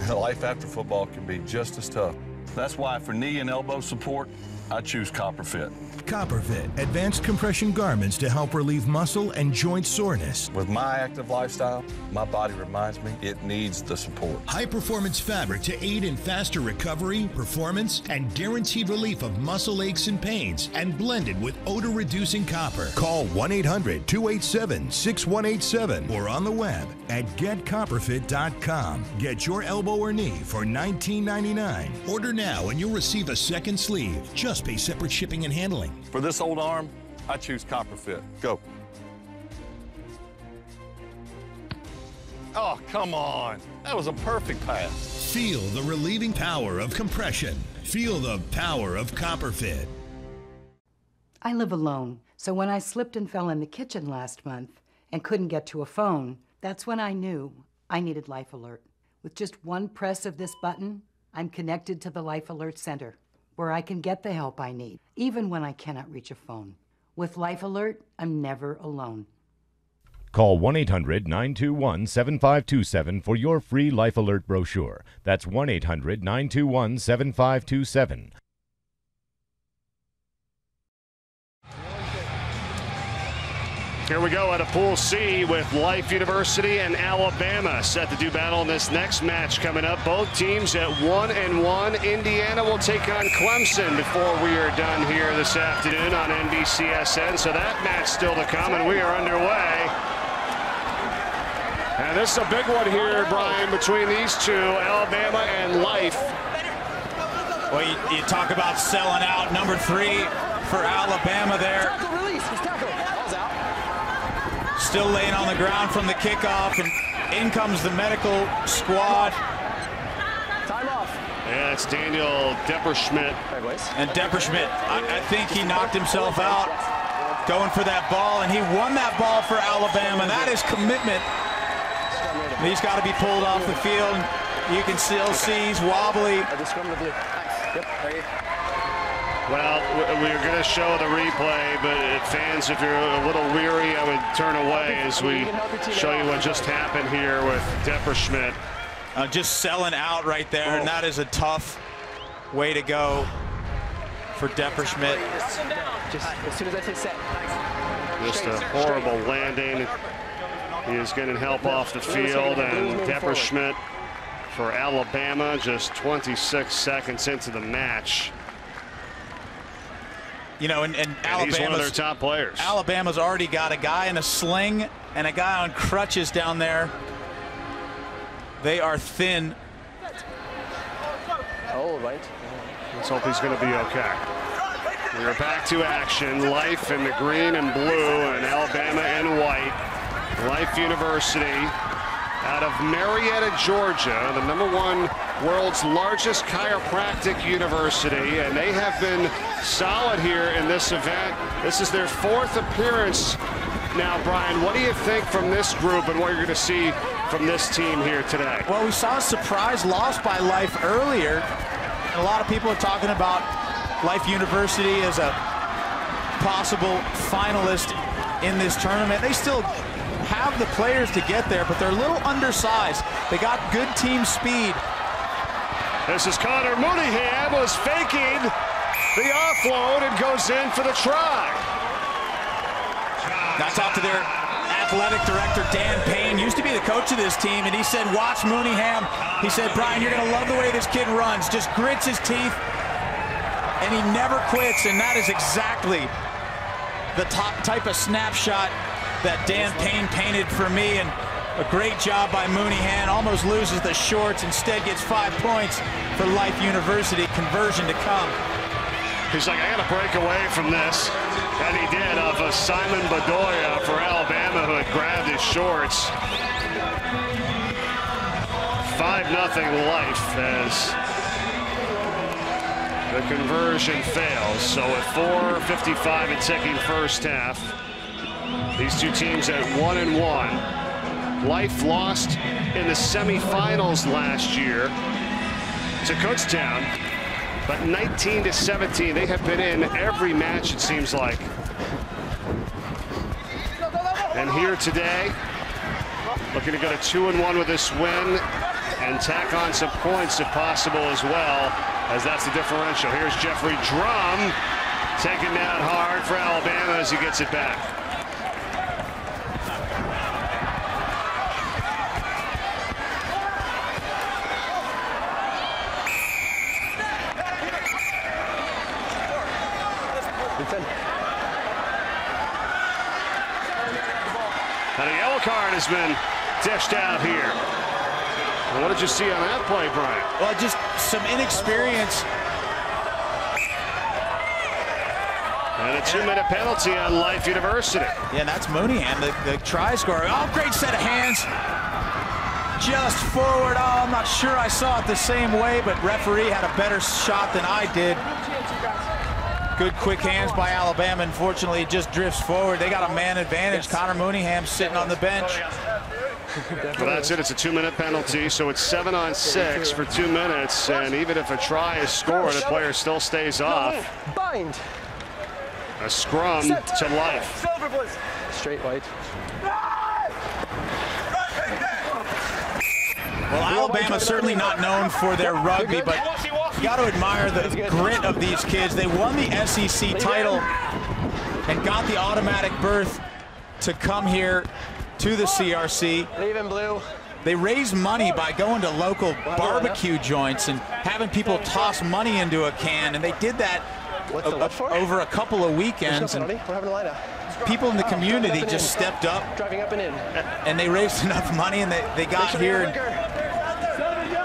And life after football can be just as tough. That's why for knee and elbow support, I choose CopperFit. CopperFit, advanced compression garments to help relieve muscle and joint soreness. With my active lifestyle, my body reminds me it needs the support. High-performance fabric to aid in faster recovery, performance, and guaranteed relief of muscle aches and pains, and blended with odor-reducing copper. Call 1-800-287-6187 or on the web at getcopperfit.com. Get your elbow or knee for $19.99. Order now and you'll receive a second sleeve. Just pay separate shipping and handling. For this old arm, I choose CopperFit. Go. Oh, come on. That was a perfect pass. Feel the relieving power of compression. Feel the power of CopperFit. I live alone, so when I slipped and fell in the kitchen last month and couldn't get to a phone, that's when I knew I needed Life Alert. With just one press of this button, I'm connected to the Life Alert Center, where I can get the help I need, even when I cannot reach a phone. With Life Alert, I'm never alone. Call 1-800-921-7527 for your free Life Alert brochure. That's 1-800-921-7527. Here we go at a Pool C with Life University and Alabama set to do battle in this next match coming up. Both teams at 1-1. Indiana will take on Clemson before we are done here this afternoon on NBCSN. So that match still to come, and we are underway. And this is a big one here, Brian, between these two, Alabama and Life. Well, you talk about selling out. Number 3 for Alabama there. Still laying on the ground from the kickoff, and in comes the medical squad. Time off. Yeah, it's Daniel Depperschmidt. And Depperschmidt, I think he knocked himself out going for that ball, and he won that ball for Alabama. That is commitment. He's got to be pulled off the field. You can still see he's wobbly. Well, we're going to show the replay, but fans, if you're a little weary, I would turn away as we show you what just happened here with Depperschmidt. Just selling out right there, and that is a tough way to go for Depperschmidt. Just as soon as I say set. Just a horrible landing. He is getting help off the field, and Depperschmidt for Alabama just 26 seconds into the match. You know, and he's one of their top players. Alabama's already got a guy in a sling and a guy on crutches down there. They are thin. Oh, right. Let's hope he's going to be okay. We're back to action. Life in the green and blue, and Alabama in white. Life University out of Marietta, Georgia, the #1 world's largest chiropractic university, and they have been solid here in this event. This is their 4th appearance now, Brian. What do you think from this group and what you're going to see from this team here today? Well, we saw a surprise loss by Life earlier, and a lot of people are talking about Life University as a possible finalist in this tournament. They still have the players to get there, but they're a little undersized. They got good team speed. This is Connor Mooneyham, was faking the offload and goes in for the try. I talked to their athletic director, Dan Payne, used to be the coach of this team, and he said, watch Mooneyham. He said, Brian, you're going to love the way this kid runs. Just grits his teeth, and he never quits, and that is exactly the type of snapshot that Dan Payne painted for me, and a great job by Mooneyham. Almost loses the shorts, instead gets 5 points for Life University. Conversion to come. He's like, I got to break away from this, and he did off of Simon Bedoya for Alabama, who had grabbed his shorts. 5-0 Life as the conversion fails. So at 4:55 and ticking first half, these two teams at 1-1. Life lost in the semifinals last year to Kutztown, but 19-17. They have been in every match, it seems like, And here today, looking to go to 2-1 with this win and tack on some points if possible as well, as that's the differential. Here's Jeffrey Drum taken down hard for Alabama as he gets it back. And a yellow card has been dished out here. And what did you see on that play, Brian? Well, just some inexperience. And a 2-minute penalty on Life University. Yeah, and that's Mooneyham, the try scorer. Oh, great set of hands. Just forward. Oh, I'm not sure I saw it the same way, but referee had a better shot than I did. Good quick hands by Alabama. Unfortunately, it just drifts forward. They got a man advantage. Connor Mooneyham sitting on the bench. Well, that's it. It's a 2-minute penalty, so it's 7-on-6 for 2 minutes. And even if a try is scored, the player still stays off. Bind. A scrum to Life. Straight white. Well, Alabama's certainly not known for their rugby, but you got to admire the grit of these kids. They won the SEC title and got the automatic berth to come here to the CRC. Leave in blue. They raise money by going to local barbecue joints and having people toss money into a can, and they did that over a couple of weekends. And We're having a lineup. people in the community just stepped up. Driving up and in. And they raised enough money, and they got here.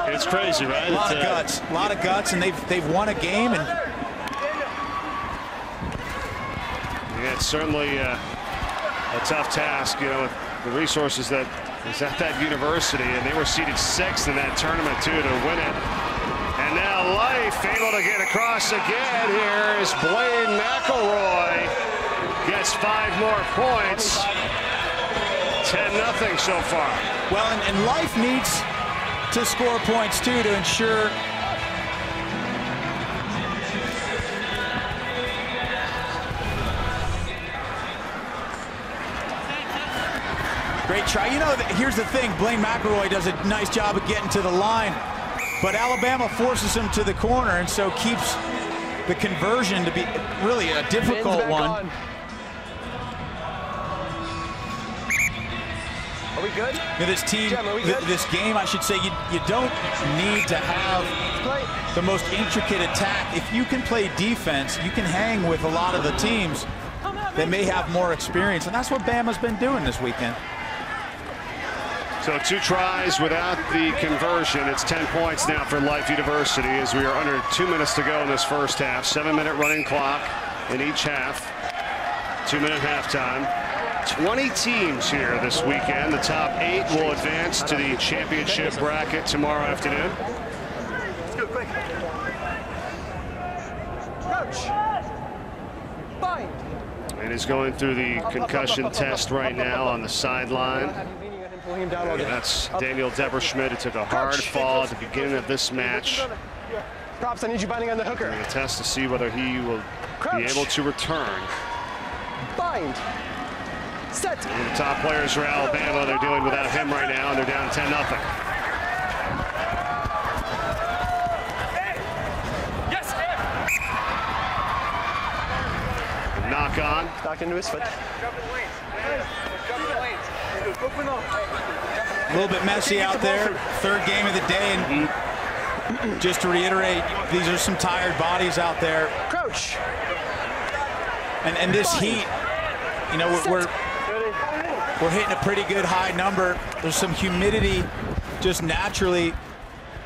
And it's crazy, right? A lot of guts. A lot of guts, and they've won a game. And yeah, it's certainly a tough task, you know, with the resources that is at that university, and they were seeded 6th in that tournament too to win it. And now Life able to get across again. Here is Blaine McElroy. Gets 5 more points. 10-0 so far. Well, and Life needs to score points too to ensure great try. You know, here's the thing. Blaine McElroy does a nice job of getting to the line, but Alabama forces him to the corner, and so keeps the conversion to be really a difficult one. Are we good? Now, this team, this game, I should say, you don't need to have the most intricate attack. If you can play defense, you can hang with a lot of the teams that may have more experience, and that's what Bama's been doing this weekend. So 2 tries without the conversion. It's 10 points now for Life University as we are under 2 minutes to go in this first half. 7-minute running clock in each half. 2-minute halftime. 20 teams here this weekend. The top 8 will advance to the championship bracket tomorrow afternoon. Let's go quick. Crouch. Bind. And is going through the concussion test right now on the sideline. That's Daniel Deberschmidt, who took a hard fall at the beginning of this match. Props, I need you binding on the hooker. A test to see whether he will be able to return. Bind. Set. One of the top players for Alabama. They're dealing without him right now, and they're down 10-0. Yes. Knock on. Knock into his foot. A little bit messy out there. 3rd game of the day, and just to reiterate, these are some tired bodies out there. Crouch. And this heat, you know, we're hitting a pretty good high number. There's some humidity just naturally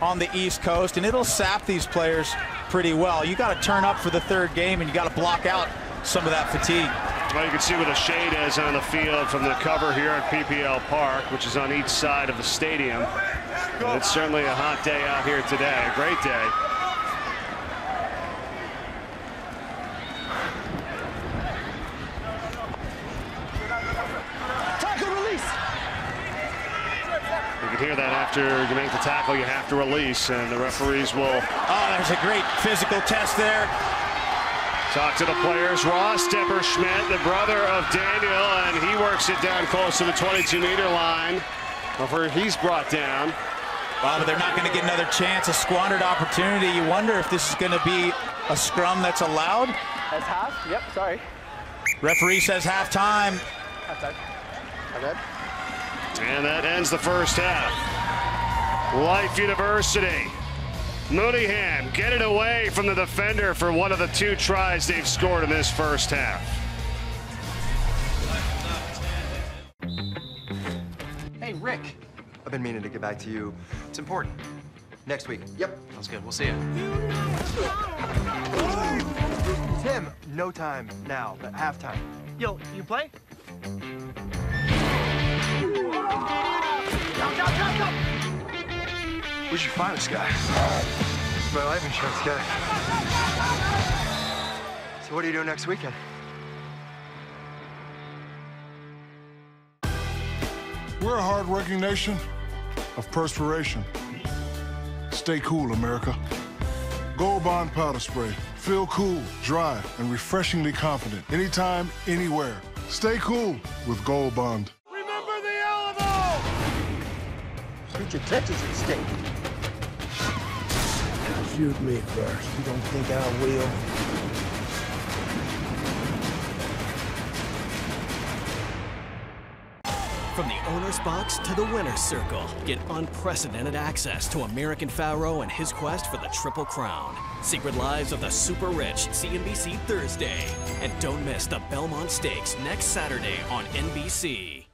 on the East Coast, and it'll sap these players pretty well. You got to turn up for the 3rd game, and you got to block out some of that fatigue. Well, you can see where the shade is on the field from the cover here at PPL Park, which is on each side of the stadium. And it's certainly a hot day out here today, a great day. Tackle release. You can hear that after you make the tackle, you have to release, and the referees will. Oh, there's a great physical test there. Talk to the players. Ross Depperschmidt, the brother of Daniel, and he works it down close to the 22-meter line. Before he's brought down. Well, but they're not going to get another chance, a squandered opportunity. You wonder if this is going to be a scrum that's allowed. That's half? Yep, sorry. Referee says halftime. Halftime. My bad. And that ends the first half. Life University. Mooneyham get it away from the defender for one of the 2 tries they've scored in this first half. Hey, Rick. I've been meaning to get back to you. It's important. Next week. Yep. Sounds good. We'll see you. Tim, no time now, but halftime. Yo, you play? Where'd you find this guy? My life insurance guy. So what are you doing next weekend? We're a hard-working nation of perspiration. Stay cool, America. Gold Bond Powder Spray. Feel cool, dry, and refreshingly confident. Anytime, anywhere. Stay cool with Gold Bond. Remember the Alamo! Future Texas at stake. Shoot me first. You don't think I will? From the owner's box to the winner's circle, get unprecedented access to American Pharaoh and his quest for the Triple Crown. Secret Lives of the Super Rich, CNBC Thursday. And don't miss the Belmont Stakes next Saturday on NBC.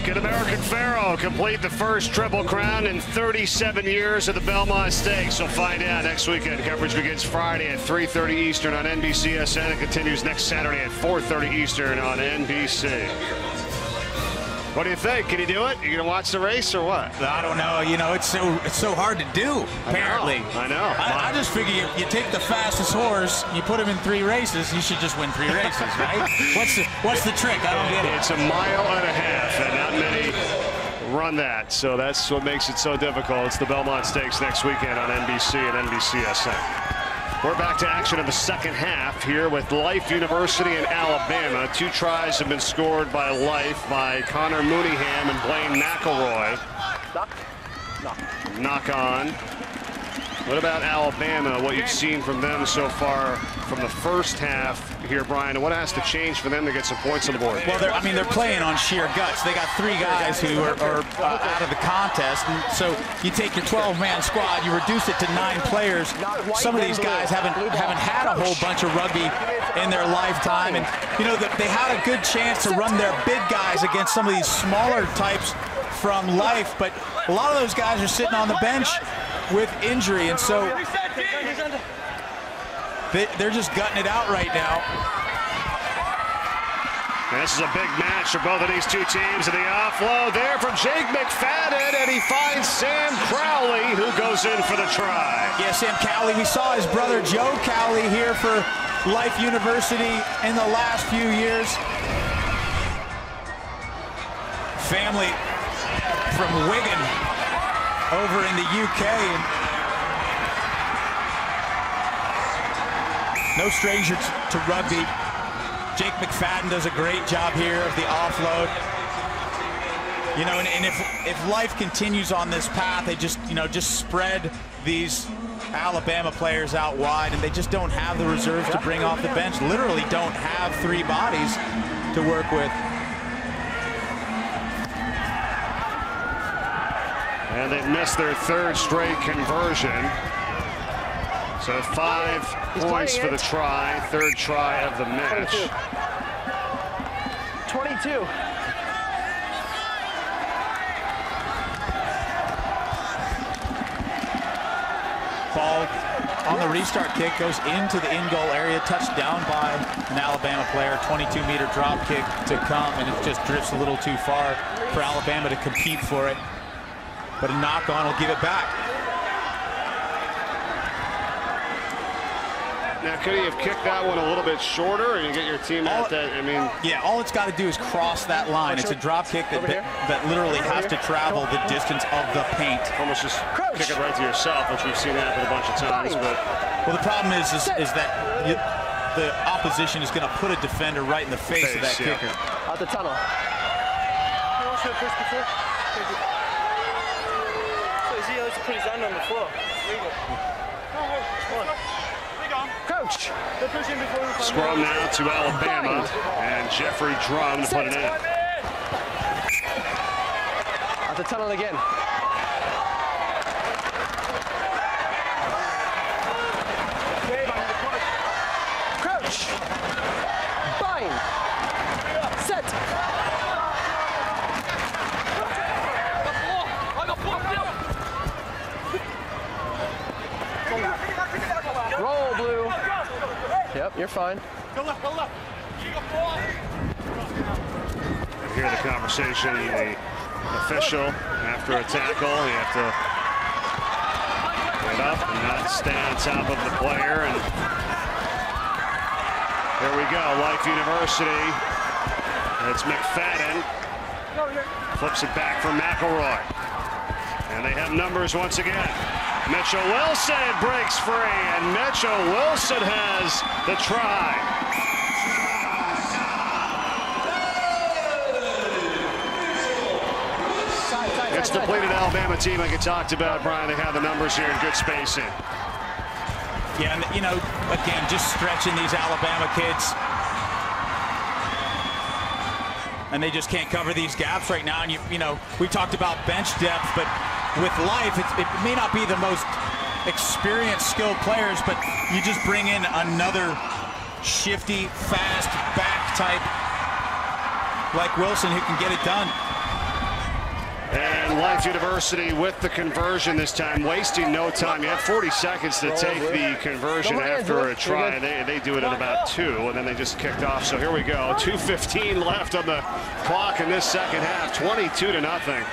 Can American Pharaoh complete the first Triple Crown in 37 years of the Belmont Stakes? We'll find out next weekend. Coverage begins Friday at 3:30 Eastern on NBCSN and continues next Saturday at 4:30 Eastern on NBC. What do you think? Can you do it? You gonna watch the race or what? I don't know. You know, it's so hard to do. Apparently, I know. I just figure you take the fastest horse, you put him in 3 races, he should just win 3 races, right? What's the trick? I don't get it. It's a mile and a half, and not many run that. So that's what makes it so difficult. It's the Belmont Stakes next weekend on NBC and NBCSN. We're back to action in the second half here with Life University in Alabama. 2 tries have been scored by Life by Connor Mooneyham and Blaine McElroy. Knock on. What about Alabama, what you've seen from them so far from the first half here, Brian, and what has to change for them to get some points on the board? Well, they're playing on sheer guts. They got 3 guys who are out of the contest, and so you take your 12-man squad, you reduce it to 9 players. Some of these guys haven't had a whole bunch of rugby in their lifetime, and you know they had a good chance to run their big guys against some of these smaller types from Life, but a lot of those guys are sitting on the bench with injury, and so they're just gutting it out right now. This is a big match for both of these 2 teams, and the offload there from Jake McFadden, and he finds Sam Crowley, who goes in for the try. Yeah, Sam Cowley. We saw his brother Joe Cowley here for Life University in the last few years. Family from Wigan over in the UK. No stranger to rugby. Jake McFadden does a great job here of the offload. You know, and if Life continues on this path, they just spread these Alabama players out wide, and they just don't have the reserves to bring off the bench. Literally don't have 3 bodies to work with. And they've missed their 3rd straight conversion. So 5 points for the try, 3rd try of the match. 22. Ball on the restart kick goes into the in-goal area, touched down by an Alabama player. 22-meter drop kick to come, and it just drifts a little too far for Alabama to compete for it. But a knock-on will give it back. Now, could he have kicked that one a little bit shorter and you get your team at that? I mean, yeah, all it's got to do is cross that line. It's a drop kick that literally has to travel the distance of the paint. Almost just kick it right to yourself, which we've seen happen a bunch of times. But well, the problem is that the opposition is going to put a defender right in the face of that kicker. Out the tunnel. Let's put his hand on the floor. Coach. Scrum now to Alabama, and Jeffrey Drum to put it in. Out the tunnel again. Crouch. Bind. Set. Roll, Blue. Yep, you're fine. You hear the conversation, the official after a tackle. You have to get up and not stay on top of the player. And here we go, Life University. It's McFadden. Flips it back for McElroy. And they have numbers once again. Mitchell Wilson breaks free, and Mitchell Wilson has the try. It's depleted Alabama team like you talked about, Brian. They have the numbers here in good spacing. Yeah, and you know, again, just stretching these Alabama kids. And they just can't cover these gaps right now. And you know, we talked about bench depth, but with Life, it may not be the most experienced, skilled players, but you just bring in another shifty, fast back type like Wilson who can get it done. And Life University with the conversion this time, wasting no time. You have 40 seconds to take the conversion after a try. They do it in about 2, and then they just kicked off. So here we go. 2:15 left on the clock in this second half. 22-0.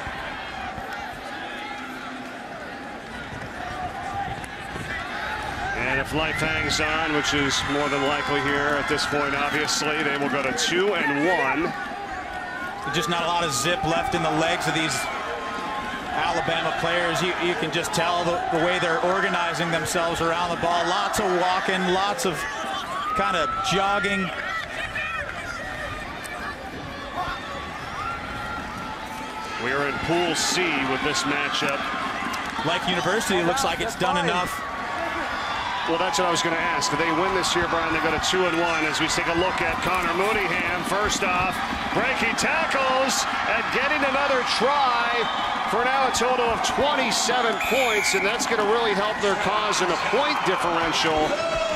And if Life hangs on, which is more than likely here at this point, obviously, they will go to 2-1. Just not a lot of zip left in the legs of these Alabama players. You can just tell the way they're organizing themselves around the ball. Lots of walking, lots of kind of jogging. We are in Pool C with this matchup. Life University looks like it's done enough. Well, that's what I was going to ask. If they win this year, Brian, they go to 2-1 as we take a look at Connor Mooneyham. First off, breaking tackles and getting another try for now a total of 27 points, and that's going to really help their cause in a point differential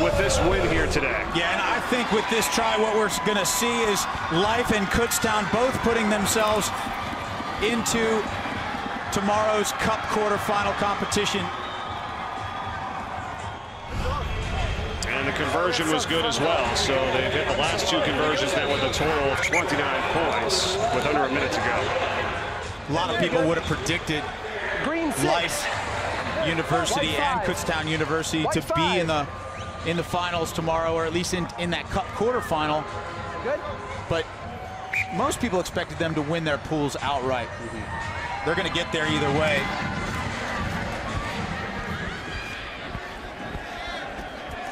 with this win here today. Yeah, and I think with this try, what we're going to see is Life and Kutztown both putting themselves into tomorrow's Cup quarterfinal competition. And the conversion was good as well, so they've hit the last 2 conversions now with a total of 29 points with under a minute to go. A lot of people would have predicted Life University and Kutztown University to be in the finals tomorrow, or at least in that Cup quarterfinal. But most people expected them to win their pools outright. They're going to get there either way.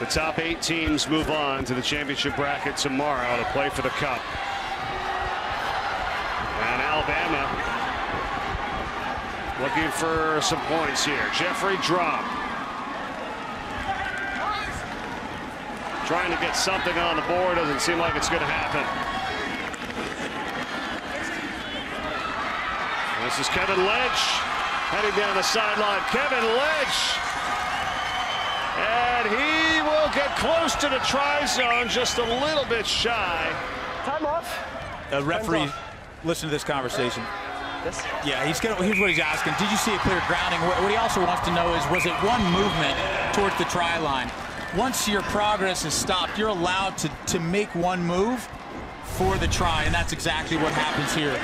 The top 8 teams move on to the championship bracket tomorrow to play for the Cup. And Alabama looking for some points here. Jeffrey Drum trying to get something on the board. Doesn't seem like it's going to happen. This is Kevin Lynch heading down the sideline. Kevin Lynch. And he will get close to the try zone, just a little bit shy. Time off. The referee, listen to this conversation. Yeah, here's what he's asking. Did you see a clear grounding? What he also wants to know is, was it one movement towards the try line? Once your progress is stopped, you're allowed to make one move for the try, and that's exactly what happens here.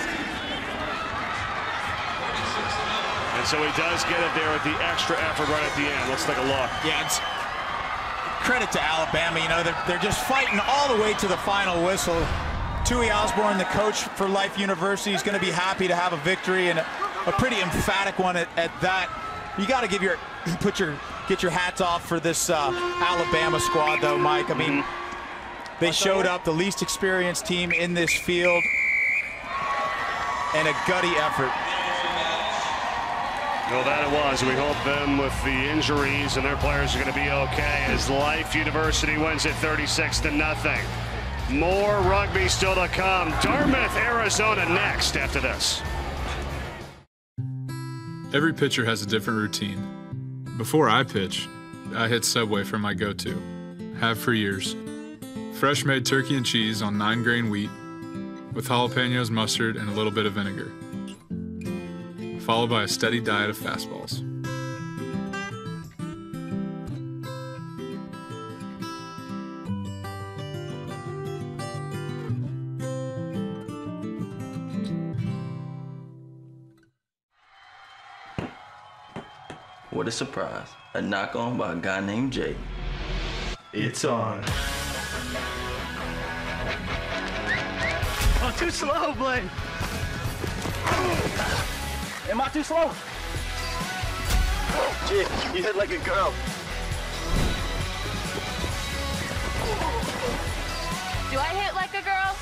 And so he does get it there with the extra effort right at the end. Let's take a look. Yeah, it's credit to Alabama. You know, they're just fighting all the way to the final whistle. Tui Osborne, the coach for Life University, is going to be happy to have a victory, and a pretty emphatic one at that. You got to get your hats off for this Alabama squad, though, Mike. I mean, they showed up, the least experienced team in this field, and a gutty effort. Well, that it was. We hope them with the injuries and their players are going to be okay as Life University wins it 36-0. More rugby still to come. Dartmouth, Arizona next after this. Every pitcher has a different routine. Before I pitch, I hit Subway for my go-to. Have for years. Fresh made turkey and cheese on 9-grain wheat with jalapenos, mustard, and a little bit of vinegar, followed by a steady diet of fastballs. What a surprise. A knock on by a guy named Jay. It's on. Oh, too slow, Blaine. Am I too slow? Jay, you hit like a girl. Do I hit like a girl?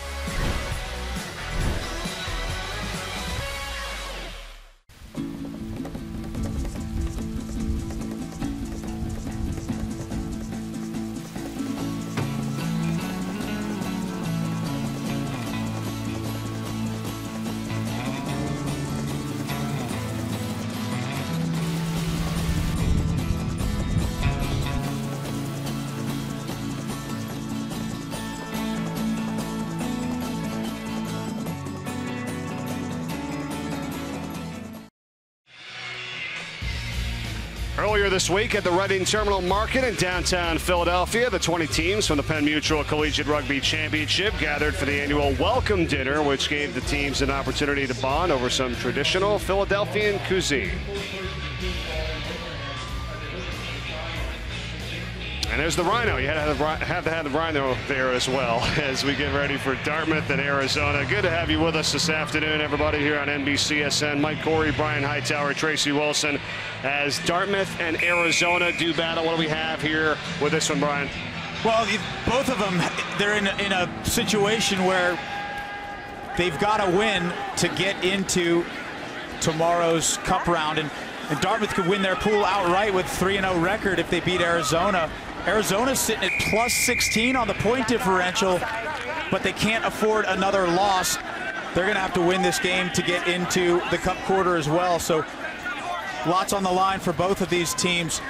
Earlier this week at the Reading Terminal Market in downtown Philadelphia, the 20 teams from the Penn Mutual Collegiate Rugby Championship gathered for the annual welcome dinner, which gave the teams an opportunity to bond over some traditional Philadelphian cuisine. And there's the Rhino. You have to have the Rhino there as well as we get ready for Dartmouth and Arizona. Good to have you with us this afternoon, everybody, here on NBCSN. Mike Corey, Brian Hightower, Tracy Wilson, as Dartmouth and Arizona do battle. What do we have here with this one, Brian? Well, both of them, they're in a situation where they've got to win to get into tomorrow's Cup round. And Dartmouth could win their pool outright with 3-0 record if they beat Arizona. Arizona's sitting at plus 16 on the point differential, but they can't afford another loss. They're going to have to win this game to get into the Cup quarter as well. So lots on the line for both of these teams.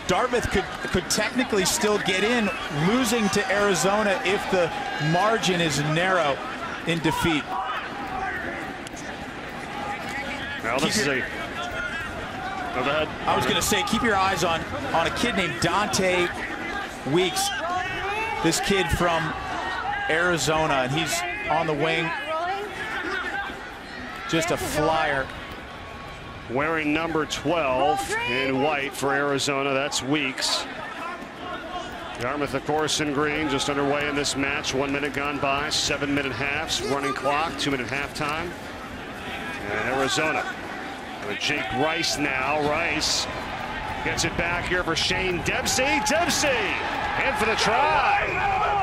Dartmouth could technically still get in, losing to Arizona if the margin is narrow in defeat. Well, this is a... Go ahead. I was going to say, keep your eyes on a kid named Dante Weeks, this kid from Arizona, and he's on the wing. Just a flyer. Wearing number 12 in white for Arizona, that's Weeks. Dartmouth, of course, in green, just underway in this match. 1 minute gone by, 7-minute halves, running clock, 2-minute halftime. And Arizona with Jake Rice now. Rice gets it back here for Shane Dempsey. Dempsey in for the try.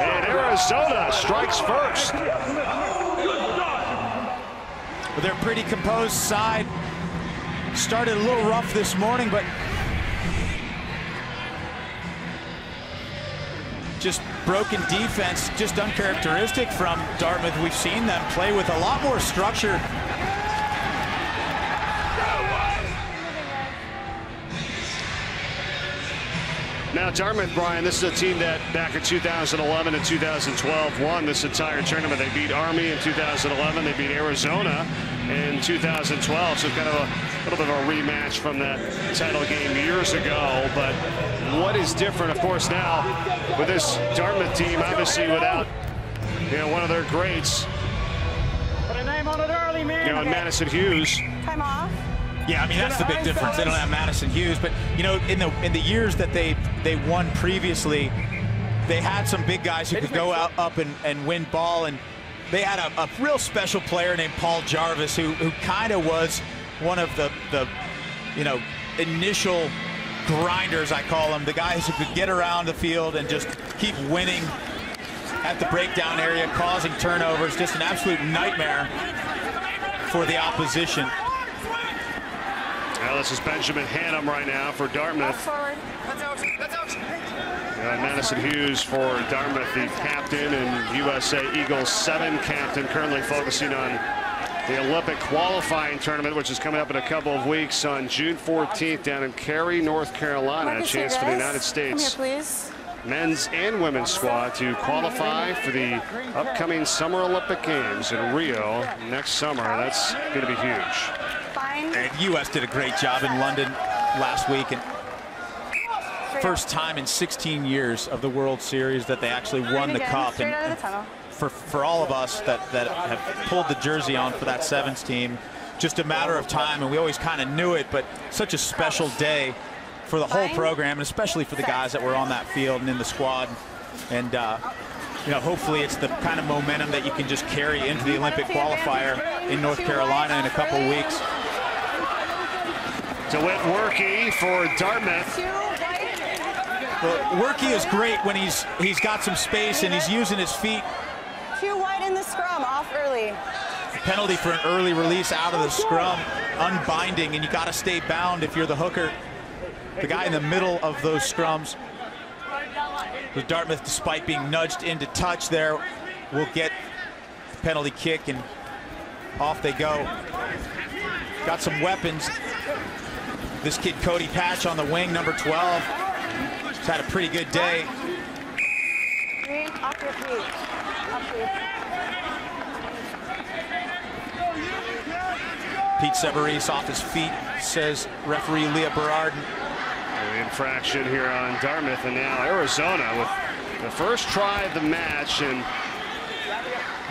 And Arizona strikes first. Well, they're a pretty composed side. Started a little rough this morning, but just broken defense, just uncharacteristic from Dartmouth. We've seen them play with a lot more structure. Now, Dartmouth, Brian, this is a team that back in 2011 and 2012 won this entire tournament. They beat Army in 2011. They beat Arizona in 2012. So kind of a little bit of a rematch from that title game years ago. But what is different, of course, now with this Dartmouth team, obviously without, one of their greats, Put a name on it early, man. in Madison Hughes. Time off. Yeah, I mean, that's the big difference. They don't have Madison Hughes, but in the years that they won previously, they had some big guys who could go out up and win ball, and they had a real special player named Paul Jarvis who kind of was one of the initial grinders, I call them, the guys who could get around the field and just keep winning at the breakdown area, causing turnovers, just an absolute nightmare for the opposition. Well, this is Benjamin Hannum right now for Dartmouth. Madison Hughes for Dartmouth, the captain and USA Eagles 7 captain, currently focusing on the Olympic qualifying tournament, which is coming up in a couple of weeks on June 14th down in Cary, North Carolina. A chance for the United States men's and women's squad to qualify for the upcoming Summer Olympic Games in Rio next summer. That's going to be huge. And U.S. did a great job in London last week, and first time in 16 years of the World Series that they actually won the cup. And for all of us that have pulled the jersey on for that Sevens team, just a matter of time, and we always kind of knew it, but such a special day for the whole program, and especially for the guys that were on that field and in the squad. And hopefully it's the kind of momentum that you can just carry into the Olympic qualifier in North Carolina in a couple of weeks. DeWitt Werke for Dartmouth. Well, Werke is great when he's got some space and he's using his feet. Too wide in the scrum, off early. Penalty for an early release out of the scrum, unbinding, and you got to stay bound if you're the hooker. The guy in the middle of those scrums. With Dartmouth, despite being nudged into touch there, will get the penalty kick, and off they go. Got some weapons. This kid Cody Patch on the wing, number 12. He's had a pretty good day. Off your feet. Pete Severis off his feet, says referee Leah Berard. The infraction here on Dartmouth, and now Arizona with the first try of the match, and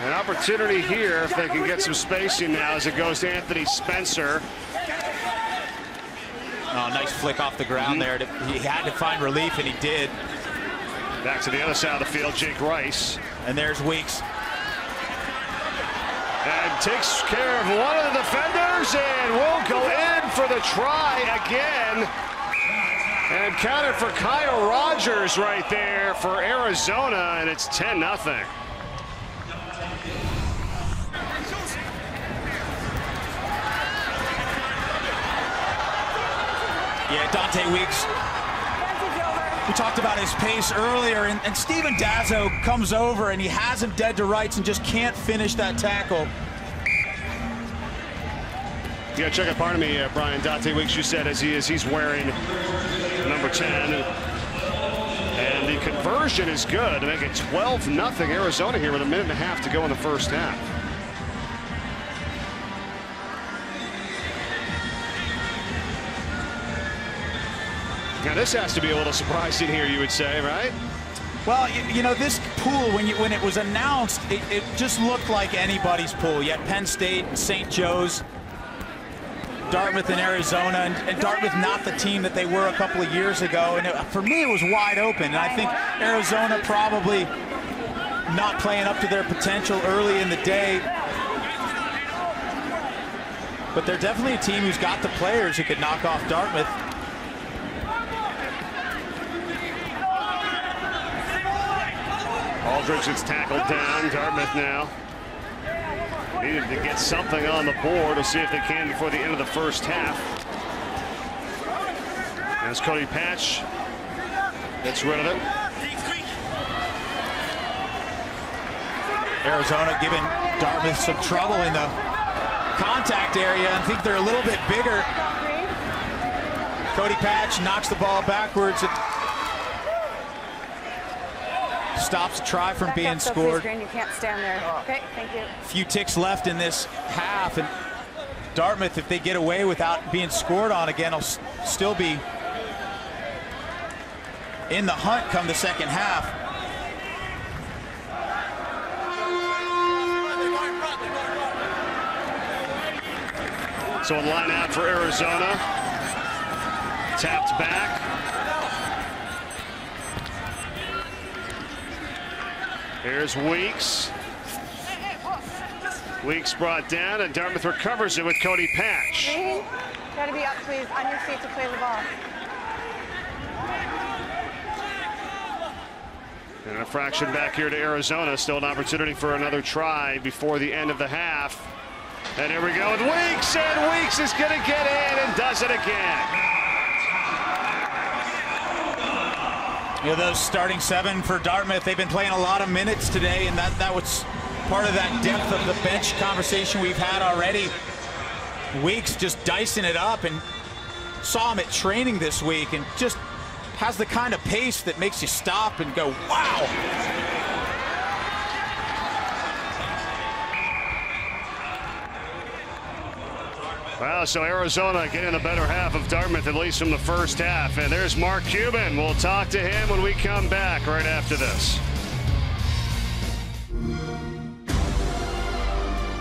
an opportunity here if they can get some spacing now as it goes to Anthony Spencer. Oh, nice flick off the ground there. He had to find relief, and he did. Back to the other side of the field, Jake Rice. And there's Weeks. And takes care of one of the defenders and will go in for the try again. And counted for Kyle Rogers right there for Arizona, and it's 10-0. Yeah, Dante Weeks. We talked about his pace earlier, and Steven Dazzo comes over and he has him dead to rights and just can't finish that tackle. Yeah, check out, pardon me, Brian. Dante Weeks, you said, as he's wearing number 10. And the conversion is good to make it 12-0 Arizona here with a minute and a half to go in the first half. Now this has to be a little surprising here, you would say, right? Well, you know, this pool, when it was announced, it just looked like anybody's pool. You had Penn State and St. Joe's, Dartmouth and Arizona, and Dartmouth not the team that they were a couple of years ago. And for me, it was wide open. And I think Arizona probably not playing up to their potential early in the day. But they're definitely a team who's got the players who could knock off Dartmouth. Aldridge is tackled down. Dartmouth now needed to get something on the board. We'll see if they can before the end of the first half. As Cody Patch gets rid of it. Arizona giving Dartmouth some trouble in the contact area. I think they're a little bit bigger. Cody Patch knocks the ball backwards. It stops a try from being scored. You can't stand there. Okay, thank you. A few ticks left in this half, and Dartmouth, if they get away without being scored on again, will still be in the hunt come the second half. So a line out for Arizona. Tapped back. Here's Weeks. Weeks brought down, and Dartmouth recovers it with Cody Patch. Green, gotta be up, please, on your feet to play the ball. And a fraction back here to Arizona. Still an opportunity for another try before the end of the half. And here we go with Weeks, and Weeks is going to get in and does it again. You know, those starting 7 for Dartmouth, they've been playing a lot of minutes today, and that was part of that depth of the bench conversation we've had already. Weeks just dicing it up, and saw him at training this week, and just has the kind of pace that makes you stop and go, wow. Well, so Arizona getting the better half of Dartmouth, at least from the first half. And there's Mark Cuban. We'll talk to him when we come back right after this.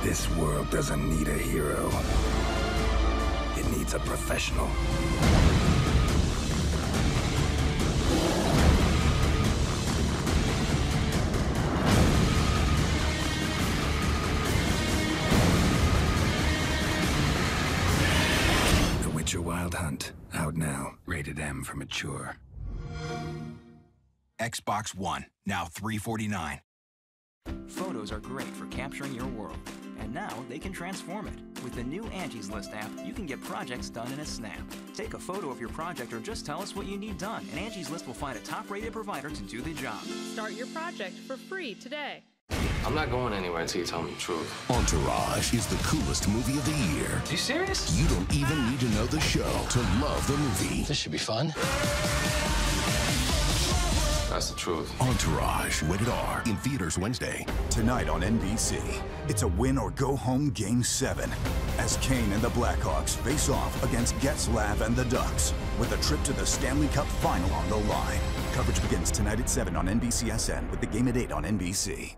This world doesn't need a hero. It needs a professional. Wild Hunt, out now. Rated M for mature. Xbox One, now $349. Photos are great for capturing your world, and now they can transform it. With the new Angie's List app, you can get projects done in a snap. Take a photo of your project or just tell us what you need done, and Angie's List will find a top-rated provider to do the job. Start your project for free today. I'm not going anywhere until you tell me the truth. Entourage is the coolest movie of the year. Are you serious? You don't even need to know the show to love the movie. This should be fun. That's the truth. Entourage, rated R, in theaters Wednesday. Tonight on NBC, it's a win-or-go-home Game 7 as Kane and the Blackhawks face off against Getzlav and the Ducks with a trip to the Stanley Cup Final on the line. Coverage begins tonight at 7 on NBCSN with the game at 8 on NBC.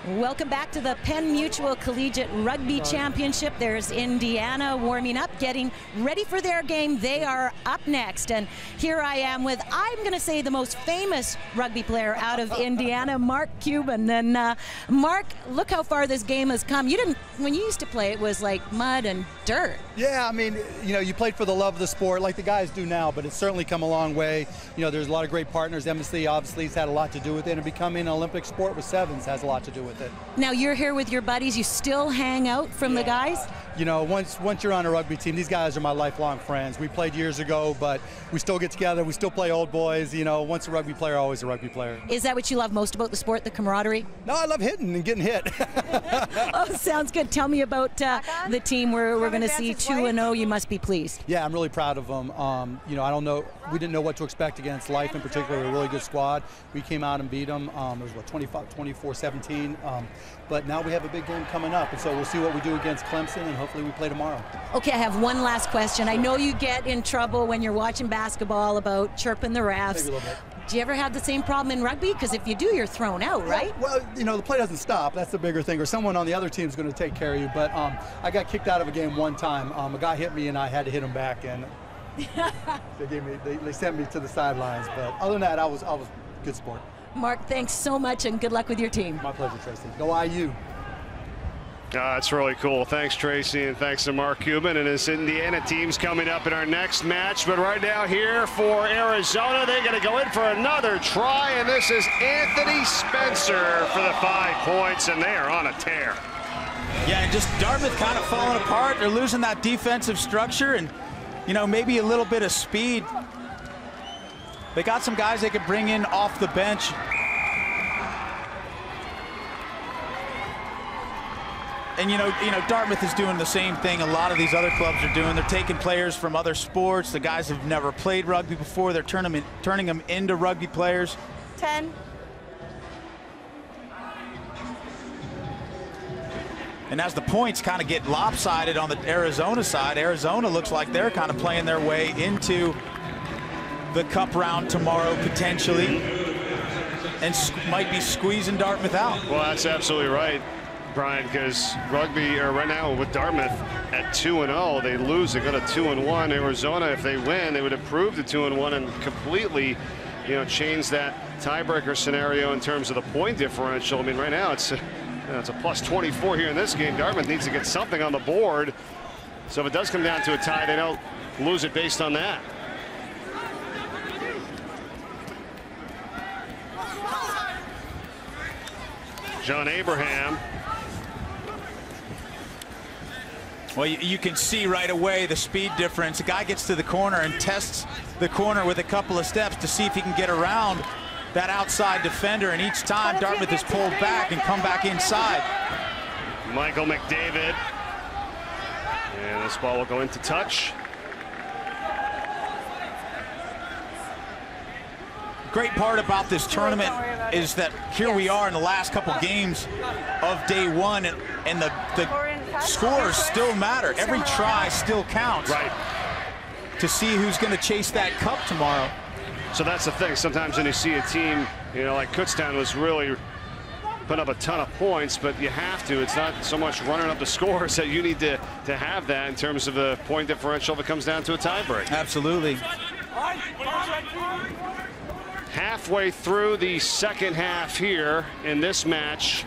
Welcome back to the Penn Mutual Collegiate Rugby Championship. There's Indiana warming up, getting ready for their game. They are up next. And here I am with, I'm going to say, the most famous rugby player out of Indiana, Mark Cuban. And Mark, look how far this game has come. You didn't, when you used to play, it was like mud and dirt. Yeah, I mean, you know, you played for the love of the sport like the guys do now, but it's certainly come a long way. You know, there's a lot of great partners. MSC obviously has had a lot to do with it, and becoming an Olympic sport with sevens has a lot to do with it. Now you're here with your buddies. You still hang out from the guys? You know, once you're on a rugby team, these guys are my lifelong friends. We played years ago, but we still get together. We still play old boys. You know, once a rugby player, always a rugby player. Is that what you love most about the sport, the camaraderie? No, I love hitting and getting hit. Oh, sounds good. Tell me about the team where we're going to see 2-0. You must be pleased. Yeah, I'm really proud of them. You know, I don't know. We didn't know what to expect against Life in particular. A really good squad. We came out and beat them. It was, what, 24-17. But now we have a big game coming up, and so we'll see what we do against Clemson, and hopefully we play tomorrow. Okay, I have one last question. I know you get in trouble when you're watching basketball about chirping the refs. Maybe a little bit. Do you ever have the same problem in rugby? Because if you do, you're thrown out, right? Well, you know, the play doesn't stop. That's the bigger thing. Or someone on the other team is going to take care of you. But I got kicked out of a game one time. A guy hit me, and I had to hit him back, and they sent me to the sidelines. But other than that, I was good sport. Mark, thanks so much, and good luck with your team. My pleasure, Tracy. Go IU. That's really cool. Thanks, Tracy, and thanks to Mark Cuban and his Indiana team's coming up in our next match. But right now here for Arizona, they're going to go in for another try, and this is Anthony Spencer for the 5 points, and they are on a tear. Yeah, and just Dartmouth kind of falling apart. They're losing that defensive structure and, you know, maybe a little bit of speed. They got some guys they could bring in off the bench. And you know, Dartmouth is doing the same thing a lot of these other clubs are doing. They're taking players from other sports. The guys have never played rugby before. They're turning them into rugby players. 10. And as the points kind of get lopsided on the Arizona side, Arizona looks like they're kind of playing their way into the cup round tomorrow potentially, and might be squeezing Dartmouth out. Well, that's absolutely right, Brian, because rugby right now with Dartmouth at 2-0, they lose, they go to 2-1. Arizona, if they win, they would improve to 2-1 and completely change that tiebreaker scenario in terms of the point differential. I mean, right now it's a plus 24 here in this game. Dartmouth needs to get something on the board. So if it does come down to a tie, they don't lose it based on that. John Abraham. Well, you can see right away the speed difference. The guy gets to the corner and tests the corner with a couple of steps to see if he can get around that outside defender, and each time Dartmouth is pulled back and come back inside. Michael McDavid. And this ball will go into touch. Great part about this tournament is that here we are in the last couple games of day one, and the scores still matter. Every try still counts. Right. To see who's going to chase that cup tomorrow. So that's the thing. Sometimes when you see a team, like Kutztown was really putting up a ton of points, but you have to. It's not so much running up the scores that you need to have that in terms of the point differential if it comes down to a tiebreak. Absolutely. Halfway through the second half here in this match.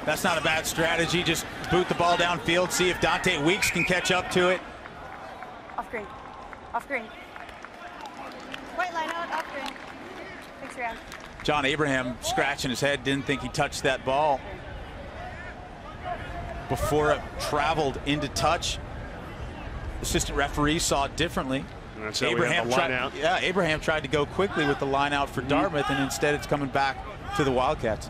That's not a bad strategy. Just boot the ball downfield, see if Dante Weeks can catch up to it. Off green. Off green. White line out, off green. Thanks, Ryan. John Abraham scratching his head, didn't think he touched that ball before it traveled into touch. Assistant referee saw it differently. That's how Abraham tried, out. Yeah, Abraham tried to go quickly with the line out for Dartmouth, and instead it's coming back to the Wildcats.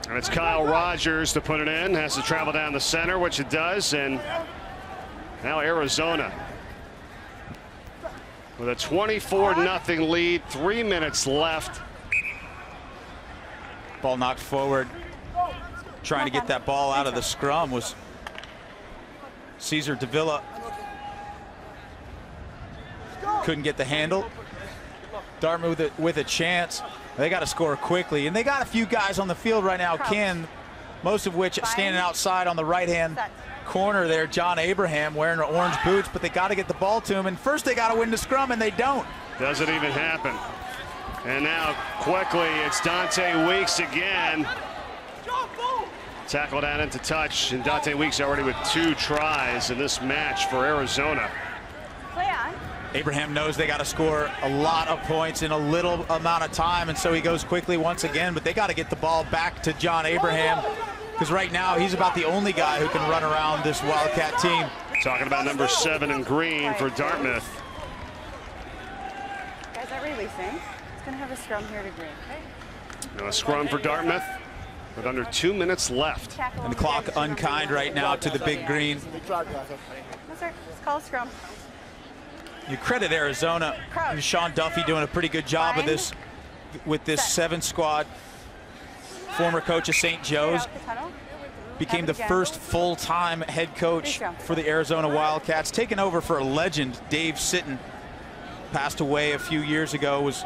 And it's Kyle Rogers to put it in. Has to travel down the center, which it does. And now Arizona with a 24-0 lead. 3 minutes left. Ball knocked forward. Trying to get that ball out of the scrum was Cesar Davila. Couldn't get the handle. Dartmouth with a chance. They got to score quickly, and they got a few guys on the field right now, Ken, most of which standing outside on the right-hand corner there. John Abraham wearing orange boots, but they got to get the ball to him, and first they got to win the scrum, and they don't. Doesn't even happen. And now quickly it's Dante Weeks again. Tackled out into touch, and Dante Weeks already with 2 tries in this match for Arizona. Play on. Abraham knows they got to score a lot of points in a little amount of time, and so he goes quickly once again, but they got to get the ball back to John Abraham, because right now he's about the only guy who can run around this Wildcat team. Talking about number 7 in green for Dartmouth. Guys aren't releasing. It's going to have a scrum here to green, okay? Now a scrum for Dartmouth with under 2 minutes left. And the clock unkind right now to the big green. No, sir. Just call a scrum. You credit Arizona and Sean Duffy doing a pretty good job of this with this 7 squad. Former coach of St. Joe's, became the first full-time head coach for the Arizona Wildcats, taking over for a legend, Dave Sitton. Passed away a few years ago, was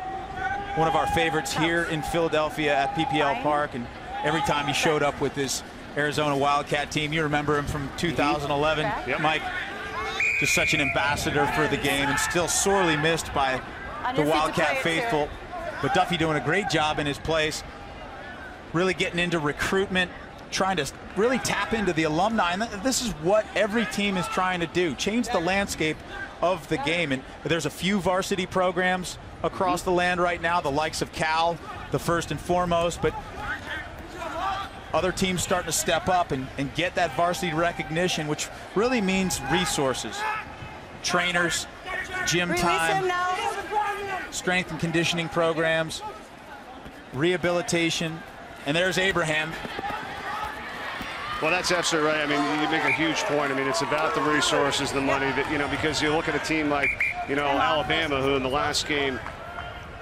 one of our favorites here in Philadelphia at PPL Park, and every time he showed up with this Arizona Wildcat team, you remember him from 2011, Mike. Just such an ambassador for the game, and still sorely missed by the Wildcat faithful. But Duffy doing a great job in his place, really getting into recruitment, trying to really tap into the alumni. And this is what every team is trying to do, change the landscape of the game. And there's a few varsity programs across the land right now, the likes of Cal, the first and foremost, but other teams starting to step up and get that varsity recognition, which really means resources, trainers, gym time, strength and conditioning programs, rehabilitation. And there's Abraham. Well, that's absolutely right. I mean, you make a huge point. I mean, it's about the resources, the money that, because you look at a team like, Alabama, who in the last game,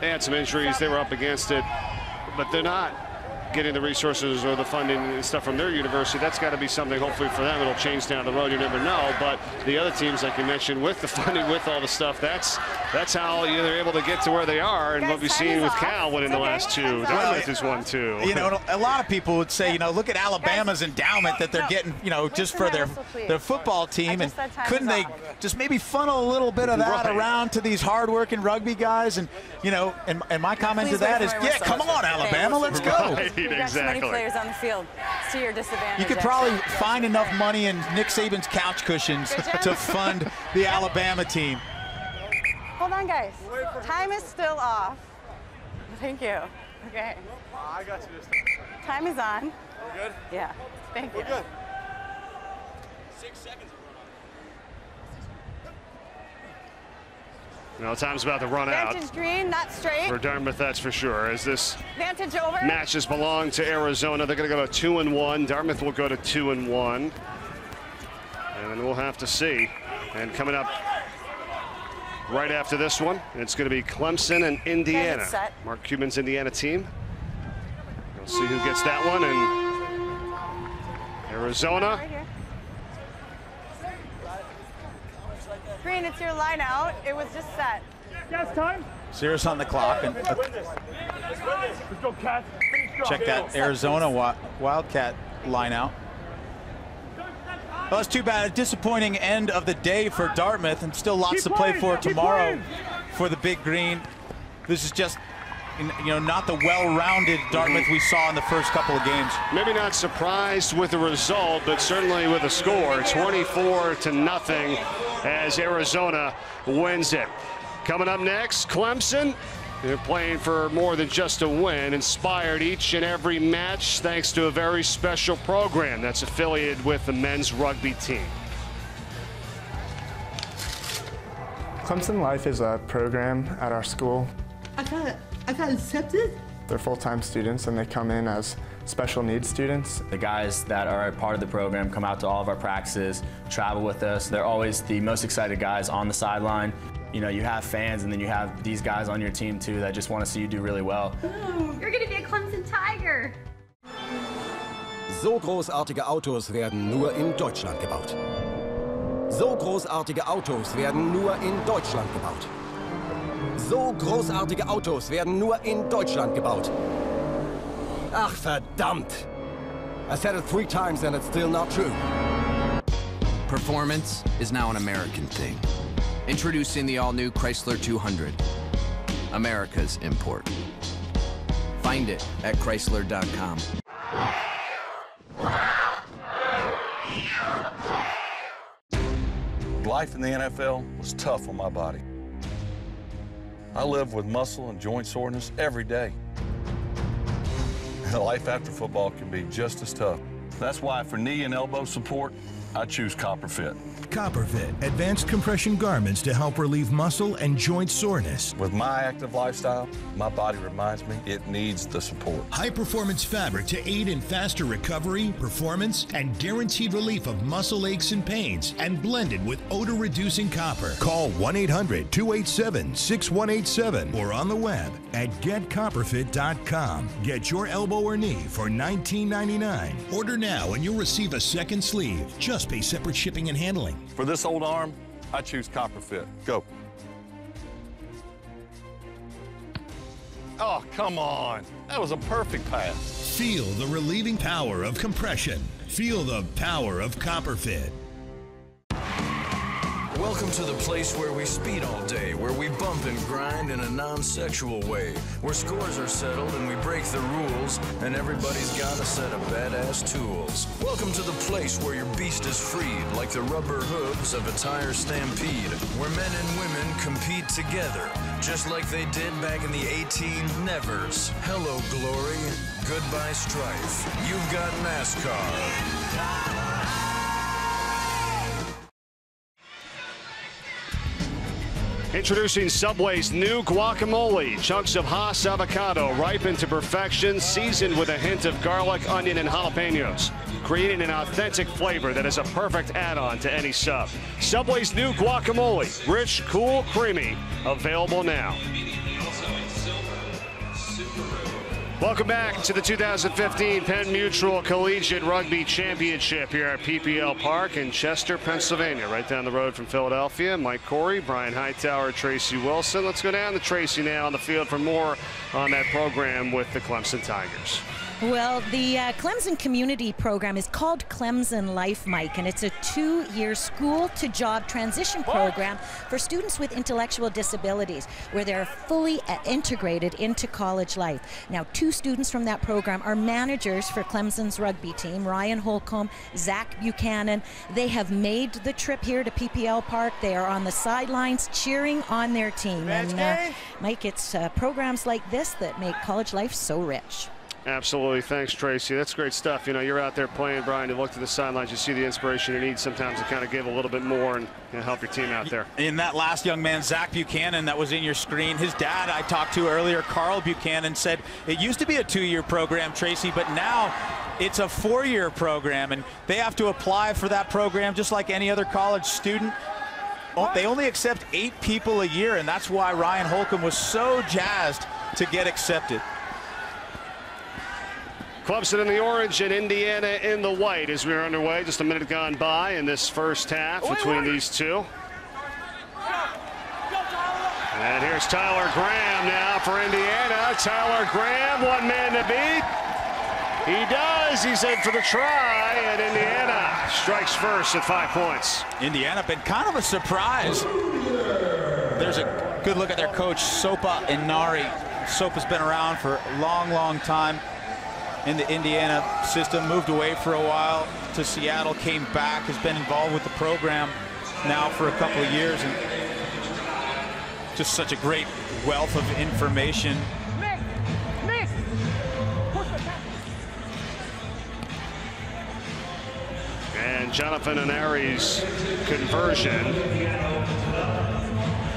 they had some injuries, they were up against it, but they're not getting the resources or the funding and stuff from their university. That's got to be something, hopefully, for them. It'll change down the road. You never know. But the other teams, like you mentioned, with the funding, with all the stuff, that's how they're able to get to where they are. And what we've seen with Cal winning the last two. Dartmouth is one, too. You know, a lot of people would say, you know, look at Alabama's endowment that they're getting, you know, just for their football team. And couldn't they just maybe funnel a little bit of that around to these hard-working rugby guys? And, you know, and my comment to that is, yeah, come on, Alabama, let's go. Right, You've got too many exactly. players on the field. It's to your disadvantage. You could probably find enough money in Nick Saban's couch cushions to fund the Alabama team. Hold on, guys. Time is still off. Thank you. Okay. I got you this time. Time is on. We're good? Yeah. Thank you. We're good. 6 seconds. No, time's about to run out. Vantage green, not straight. For Dartmouth, that's for sure. As this Vantage over. matches belong to Arizona, they're going to go to 2-1. Dartmouth will go to 2-1. And then we'll have to see. And coming up right after this one, it's going to be Clemson and Indiana. Set. Mark Cuban's Indiana team. We'll see who gets that one. And Arizona. Right here. Green, it's your line out. It was just set. Yes, time. Zero's on the clock. And Let's go, Cats. check that Arizona Wildcat line out. Well, that's too bad. A disappointing end of the day for Dartmouth, and still lots to play for tomorrow for the Big Green. This is just, you know, not the well-rounded Dartmouth we saw in the first couple of games. Maybe not surprised with the result, but certainly with the score, 24-0 as Arizona wins it. Coming up next, Clemson. They're playing for more than just a win, inspired each and every match thanks to a very special program that's affiliated with the men's rugby team. Clemson Life is a program at our school. I got accepted? They're full-time students and they come in as special needs students. The guys that are a part of the program come out to all of our practices, travel with us. They're always the most excited guys on the sideline. You know, you have fans and then you have these guys on your team too that just want to see you do really well. You're gonna be a Clemson Tiger. So großartige Autos werden nur in Deutschland gebaut. So großartige Autos werden nur in Deutschland gebaut. So großartige Autos werden nur in Deutschland gebaut. Ach, verdammt! I said it 3 times and it's still not true. Performance is now an American thing. Introducing the all-new Chrysler 200, America's import. Find it at Chrysler.com. Life in the NFL was tough on my body. I live with muscle and joint soreness every day. And life after football can be just as tough. That's why for knee and elbow support, I choose CopperFit. CopperFit, advanced compression garments to help relieve muscle and joint soreness. With my active lifestyle, my body reminds me it needs the support. High-performance fabric to aid in faster recovery, performance, and guaranteed relief of muscle aches and pains, and blended with odor-reducing copper. Call 1-800-287-6187 or on the web at getcopperfit.com. Get your elbow or knee for $19.99. Order now and you'll receive a second sleeve. Just pay separate shipping and handling. For this old arm, I choose CopperFit. Go. Oh, come on. That was a perfect pass. Feel the relieving power of compression. Feel the power of CopperFit. Welcome to the place where we speed all day, where we bump and grind in a non-sexual way, where scores are settled and we break the rules, and everybody's got a set of badass tools. Welcome to the place where your beast is freed, like the rubber hooves of a tire stampede, where men and women compete together, just like they did back in the 18-nevers. Hello, glory. Goodbye, strife. You've got NASCAR. Introducing Subway's new guacamole. Chunks of Hass avocado ripened to perfection, seasoned with a hint of garlic, onion, and jalapenos, creating an authentic flavor that is a perfect add-on to any sub. Subway's new guacamole. Rich, cool, creamy. Available now. Welcome back to the 2015 Penn Mutual Collegiate Rugby Championship here at PPL Park in Chester, Pennsylvania, right down the road from Philadelphia. Mike Corey, Brian Hightower, Tracy Wilson. Let's go down to Tracy now on the field for more on that program with the Clemson Tigers. Well, the Clemson Community Program is called Clemson Life, Mike, and it's a 2-year school-to-job transition program for students with intellectual disabilities, where they're fully integrated into college life. Now, 2 students from that program are managers for Clemson's rugby team, Ryan Holcomb, Zach Buchanan. They have made the trip here to PPL Park. They are on the sidelines cheering on their team. And, Mike, it's programs like this that make college life so rich. Absolutely. Thanks, Tracy. That's great stuff. You know, you're out there playing, Brian, you look to the sidelines, you see the inspiration you need sometimes to kind of give a little bit more and help your team out there. In that last young man, Zach Buchanan, that was in your screen, his dad I talked to earlier, Carl Buchanan, said it used to be a 2-year program, Tracy, but now it's a 4-year program, and they have to apply for that program just like any other college student. They only accept 8 people a year, and that's why Ryan Holcomb was so jazzed to get accepted. Clemson in the orange and Indiana in the white as we're underway. Just a minute gone by in this first half between these two. And here's Tyler Graham now for Indiana. Tyler Graham, 1 man to beat. He does. He's in for the try, and Indiana strikes first at 5 points. Indiana been kind of a surprise. There's a good look at their coach, Sopa Inari. Sopa's been around for a long, long time in the Indiana system, moved away for a while to Seattle, came back, has been involved with the program now for a couple of years, and just such a great wealth of information. And Jonathan Inari's conversion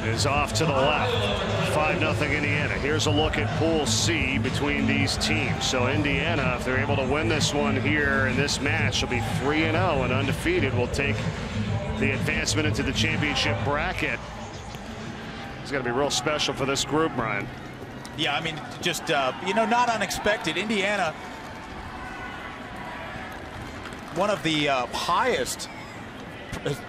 is off to the left. 5-0 Indiana. Here's a look at Pool C between these teams. So Indiana, if they're able to win this one here in this match, will be 3-0 and undefeated. Will take the advancement into the championship bracket. It's going to be real special for this group, Brian. Yeah, I mean, just, you know, not unexpected. Indiana, one of the highest,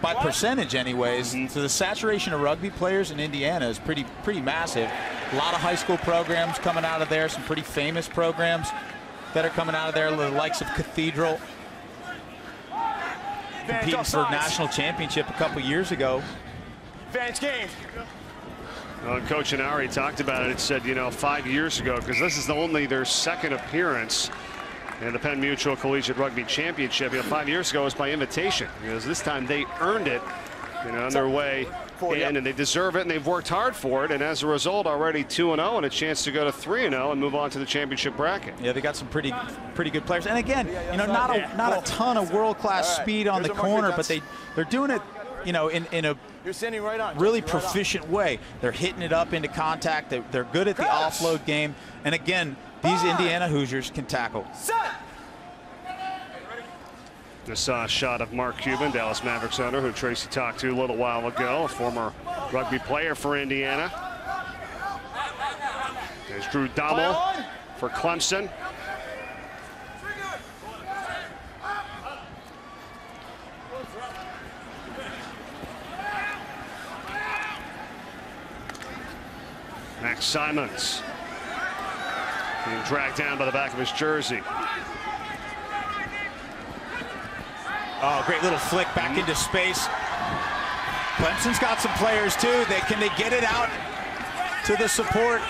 by percentage anyways, so the saturation of rugby players in Indiana is pretty massive. A lot of high school programs coming out of there, some pretty famous programs that are coming out of there, the likes of Cathedral, competing for national championship a couple years ago. Advanced game. Well, Coach Inari talked about it. It said, you know, 5 years ago, because this is only their second appearance in the Penn Mutual Collegiate Rugby Championship. You know, 5 years ago was by invitation, because this time they earned it, you know, on their way in, and they deserve it, and they've worked hard for it, and as a result, already 2-0 and a chance to go to 3-0 and move on to the championship bracket. Yeah, they got some pretty good players, and again, you know, not a ton of world-class speed on the corner, but they're doing it, you know, in a really proficient way. They're hitting it up into contact. They're good at the offload game, and again, these Indiana Hoosiers can tackle. Just saw a shot of Mark Cuban, Dallas Mavericks owner, who Tracy talked to a little while ago, a former rugby player for Indiana. There's Drew Dommel for Clemson. Max Simons being dragged down by the back of his jersey. Oh, great little flick back into space. Clemson's got some players too. Can they get it out to the support?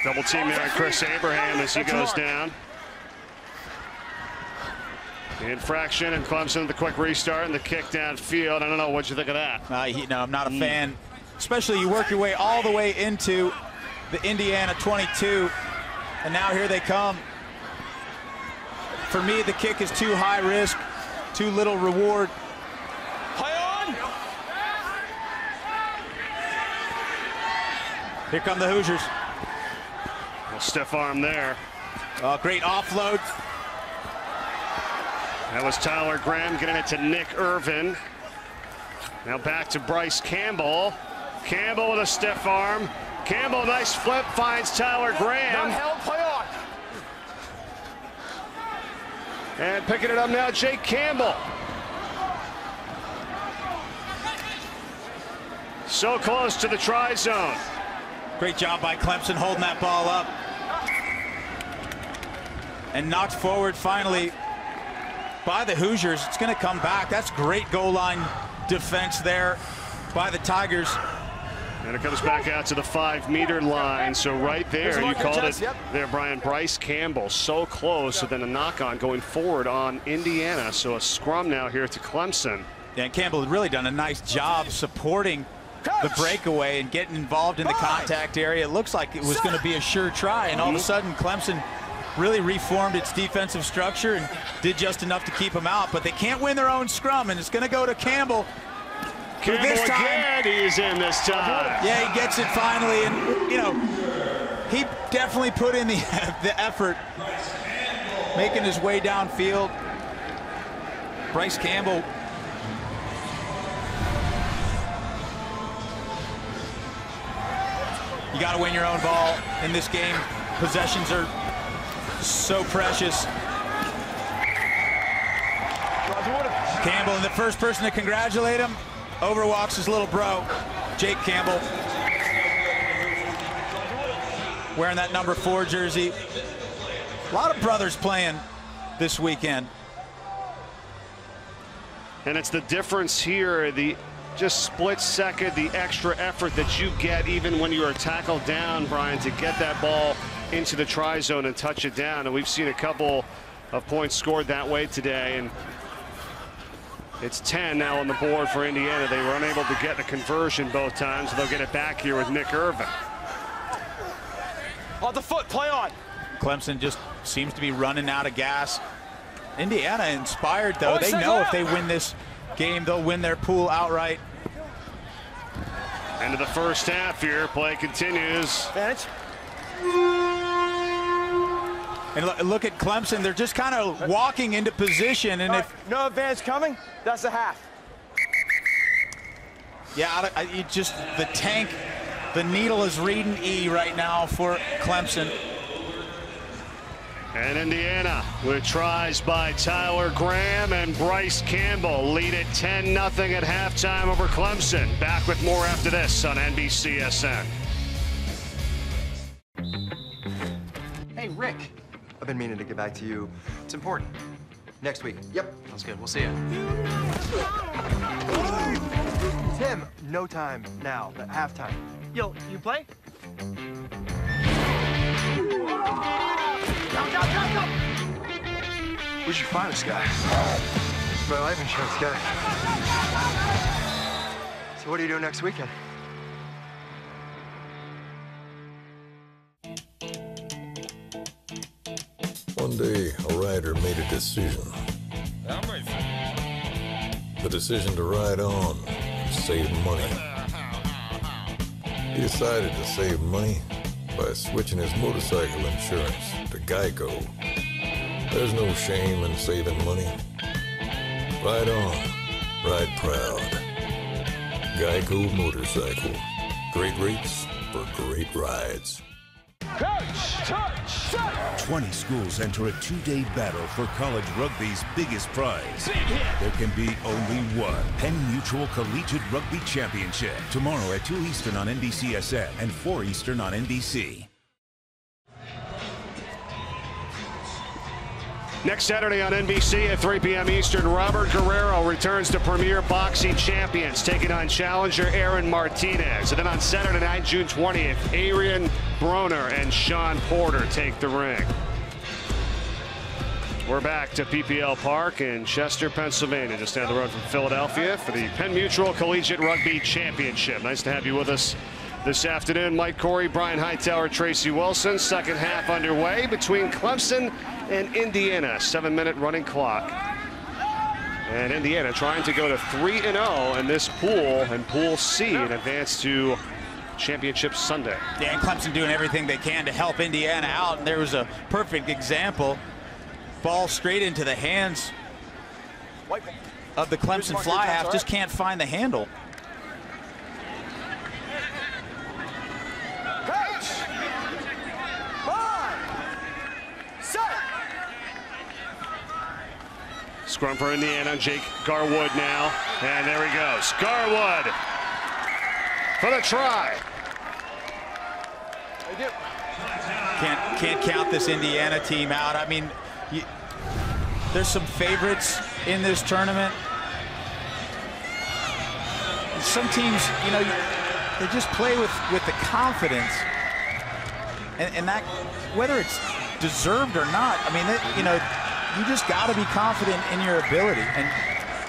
Double team there on Chris Abraham as he goes down. The infraction, and Clemson the quick restart and the kick downfield. I don't know, what'd you think of that? No, I'm not a fan. Especially you work your way all the way into the Indiana 22, and now here they come. For me, the kick is too high risk, too little reward. Here come the Hoosiers. A stiff arm there. Great offload. That was Tyler Graham getting it to Nick Irvin. Now back to Bryce Campbell. Campbell with a stiff arm. Campbell, nice flip, finds Tyler Graham. Held, play on. And picking it up now, Jake Campbell. So close to the try zone. Great job by Clemson holding that ball up. And knocked forward finally by the Hoosiers. It's going to come back. That's great goal line defense there by the Tigers. And it comes back out to the 5-meter line. So right there, you called it there, Brian. Bryce Campbell so close, so then a knock-on going forward on Indiana. So a scrum now here to Clemson. Yeah, and Campbell had really done a nice job supporting the breakaway and getting involved in the contact area. It looks like it was going to be a sure try, and all of a sudden Clemson really reformed its defensive structure and did just enough to keep him out. But they can't win their own scrum, and it's going to go to Campbell. Campbell this time, again, he's in this time. Yeah, he gets it finally, and you know, he definitely put in the effort, making his way downfield. Bryce Campbell. You got to win your own ball in this game. Possessions are so precious. Campbell, and the first person to congratulate him, overwalks his little bro, Jake Campbell, wearing that number 4 jersey. A lot of brothers playing this weekend. And it's the difference here, the just split second, the extra effort that you get even when you are tackled down, Brian, to get that ball into the try zone and touch it down. And we've seen a couple of points scored that way today. And it's 10 now on the board for Indiana. They were unable to get the conversion both times. They'll get it back here with Nick Irvin. On the foot, play on. Clemson just seems to be running out of gas. Indiana inspired, though. They know if they win this game, they'll win their pool outright. End of the first half here. Play continues. Advantage. And look at Clemson. They're just kind of walking into position. And if no advantage coming, that's a half. Yeah, you just the tank. The needle is reading E right now for Clemson. And Indiana with tries by Tyler Graham and Bryce Campbell lead it 10-0 at halftime over Clemson. Back with more after this on NBCSN. Hey, Rick. I've been meaning to get back to you. It's important. Next week. Yep. Sounds good. We'll see you. Tim, no time now. At halftime. Yo, you play? Where'd you find this guy? My life insurance guy. So what are you doing next weekend? One day, a rider made a decision. The decision to ride on and save money. He decided to save money by switching his motorcycle insurance to Geico. There's no shame in saving money. Ride on, ride proud. Geico Motorcycle. Great rates for great rides. Coach, touch, set. 20 schools enter a 2-day battle for college rugby's biggest prize. There can be only one Penn Mutual Collegiate Rugby Championship. Tomorrow at 2 Eastern on NBCSN and 4 Eastern on NBC. Next Saturday on NBC at 3 p.m. Eastern, Robert Guerrero returns to Premier Boxing Champions, taking on challenger Aaron Martinez. And then on Saturday night, June 20th, Arian Broner and Sean Porter take the ring. We're back to PPL Park in Chester, Pennsylvania, just down the road from Philadelphia for the Penn Mutual Collegiate Rugby Championship. Nice to have you with us this afternoon. Mike Corey, Brian Hightower, Tracy Wilson. Second half underway between Clemson and Indiana. 7-minute running clock. And Indiana trying to go to 3-0 in this pool and Pool C and advance to Championship Sunday. Yeah, and Clemson doing everything they can to help Indiana out. And there was a perfect example. Ball straight into the hands of the Clemson fly half. Just can't find the handle. Scrum for Indiana, Jake Garwood now. And there he goes. Garwood for the try. Can't count this Indiana team out. I mean, there's some favorites in this tournament. Some teams, you know, they just play with the confidence, and that, whether it's deserved or not, I mean, you know, you just got to be confident in your ability. And